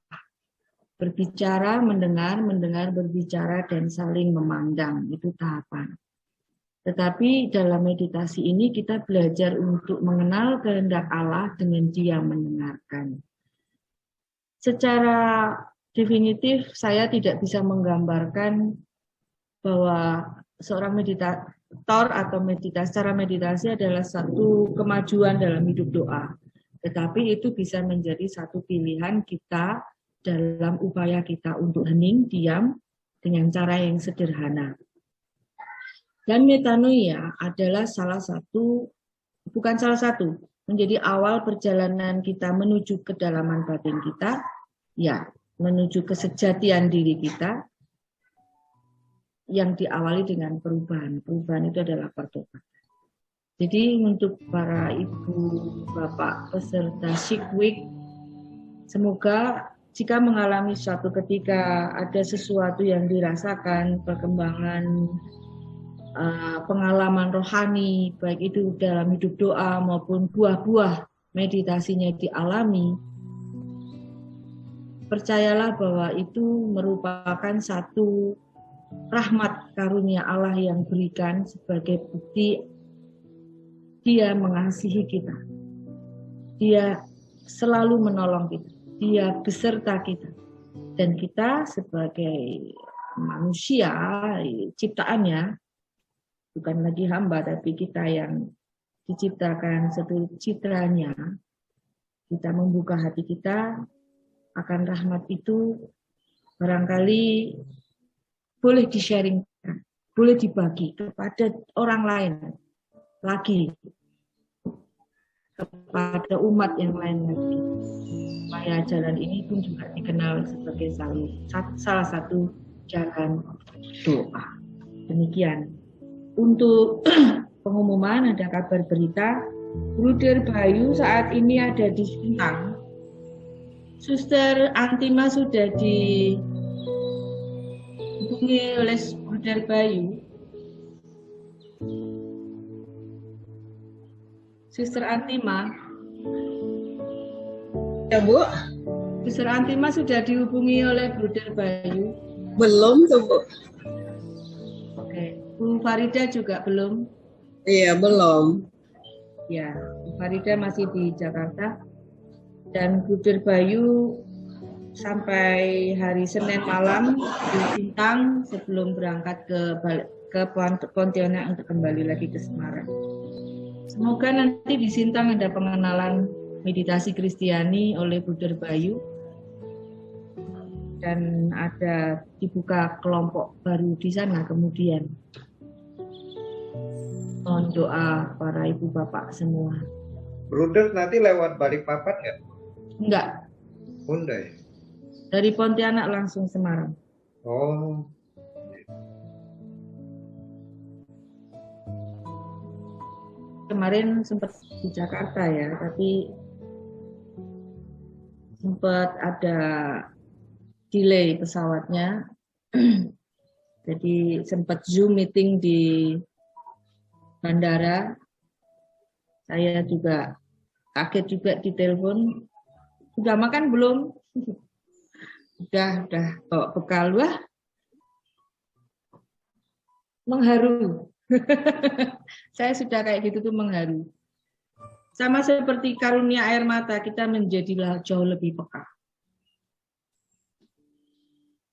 Berbicara, mendengar, berbicara, dan saling memandang, itu tahapan. Tetapi dalam meditasi ini kita belajar untuk mengenal kehendak Allah dengan Dia mendengarkan. Secara definitif saya tidak bisa menggambarkan bahwa seorang meditator atau secara meditasi adalah satu kemajuan dalam hidup doa. Tetapi itu bisa menjadi satu pilihan kita dalam upaya kita untuk hening, diam dengan cara yang sederhana. Dan metanoia adalah menjadi awal perjalanan kita menuju kedalaman batin kita, ya, menuju kesejatian diri kita, yang diawali dengan perubahan. Perubahan itu adalah pertobatan. Jadi untuk para ibu, bapak, peserta Sick Week, semoga jika mengalami suatu ketika ada sesuatu yang dirasakan, perkembangan, pengalaman rohani, baik itu dalam hidup doa maupun buah-buah meditasinya dialami, percayalah bahwa itu merupakan satu rahmat karunia Allah yang berikan sebagai bukti Dia mengasihi kita. Dia selalu menolong kita. Dia beserta kita. Dan kita sebagai manusia, ciptaannya, bukan lagi hamba, tapi kita yang diciptakan seturut citranya, kita membuka hati kita akan rahmat itu, barangkali boleh di-sharingkan boleh dibagi kepada orang lain lagi, kepada umat yang lain lagi, supaya jalan ini pun juga dikenal sebagai salah satu jalan doa. Demikian. Untuk pengumuman, ada kabar berita, Bruder Bayu saat ini ada di Sintang. Suster Antima sudah dihubungi oleh Bruder Bayu. Suster Antima. Ya Bu, Suster Antima sudah dihubungi oleh Bruder Bayu. belum tuh Bu. Oke, Bu Farida juga belum. Iya belum. Ya, Bu Farida masih di Jakarta. Dan Bruder Bayu sampai hari Senin malam di Sintang sebelum berangkat ke Pontianak untuk kembali lagi ke Semarang. Semoga nanti di Sintang ada pengenalan meditasi Kristiani oleh Bruder Bayu dan ada dibuka kelompok baru di sana kemudian. Mohon doa para ibu bapak semua. Bruder nanti lewat Balikpapan nggak? Enggak, Bunda ya? dari Pontianak langsung Semarang. Oh, Kemarin sempat di Jakarta ya, tapi sempat ada delay pesawatnya. Jadi sempat Zoom meeting di bandara. Saya juga kaget juga di telepon. Udah makan belum? Udah bawa bekal. Wah, mengharu. Saya sudah kayak gitu tuh mengharu. Sama seperti karunia air mata, kita menjadilah jauh lebih peka.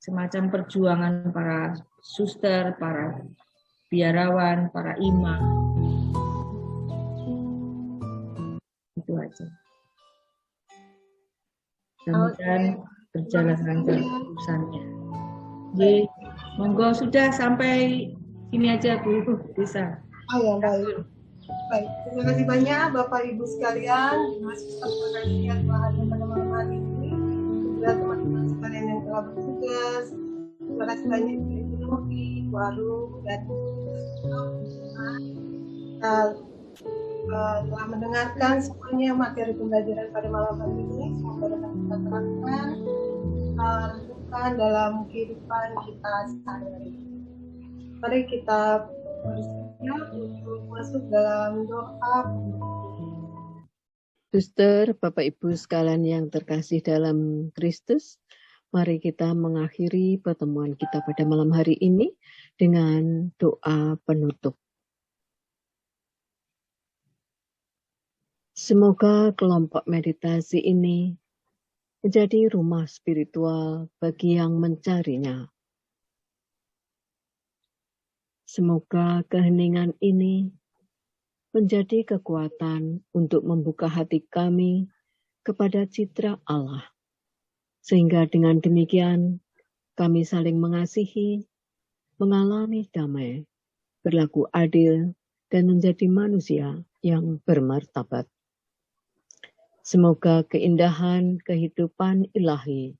Semacam perjuangan para suster, para biarawan, para imam. Itu aja. Kemudian berjalan lancar urusannya. Jadi, monggo sudah sampai sini aja Bu, bisa. Oh ya, baik. Baik, terima kasih banyak Bapak Ibu sekalian. Terima kasih pengertian bahannya pada malam hari ini. Juga teman-teman sekalian yang telah bertugas. Terima kasih banyak Ibu Novi, Bu Arum, dan telah mendengarkan semuanya materi pembelajaran pada malam hari ini. Semoga dapat kita terapkan, renungkan dalam kehidupan kita sehari-hari. Mari kita bersedia untuk masuk dalam doa. Suster, Bapak Ibu sekalian yang terkasih dalam Kristus, mari kita mengakhiri pertemuan kita pada malam hari ini dengan doa penutup. Semoga kelompok meditasi ini menjadi rumah spiritual bagi yang mencarinya. Semoga keheningan ini menjadi kekuatan untuk membuka hati kami kepada citra Allah. Sehingga dengan demikian kami saling mengasihi, mengalami damai, berlaku adil, dan menjadi manusia yang bermartabat. Semoga keindahan kehidupan ilahi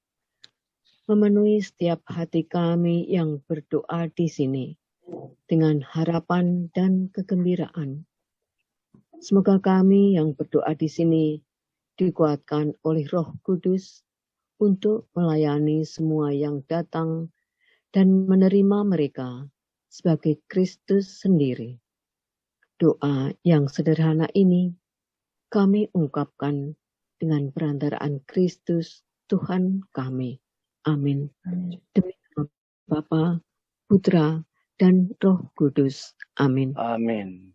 memenuhi setiap hati kami yang berdoa di sini dengan harapan dan kegembiraan. Semoga kami yang berdoa di sini dikuatkan oleh Roh Kudus untuk melayani semua yang datang dan menerima mereka sebagai Kristus sendiri. Doa yang sederhana ini kami ungkapkan dengan perantaraan Kristus Tuhan kami. Amin. Demi nama Bapa, Putra, dan Roh Kudus. Amin. Amin.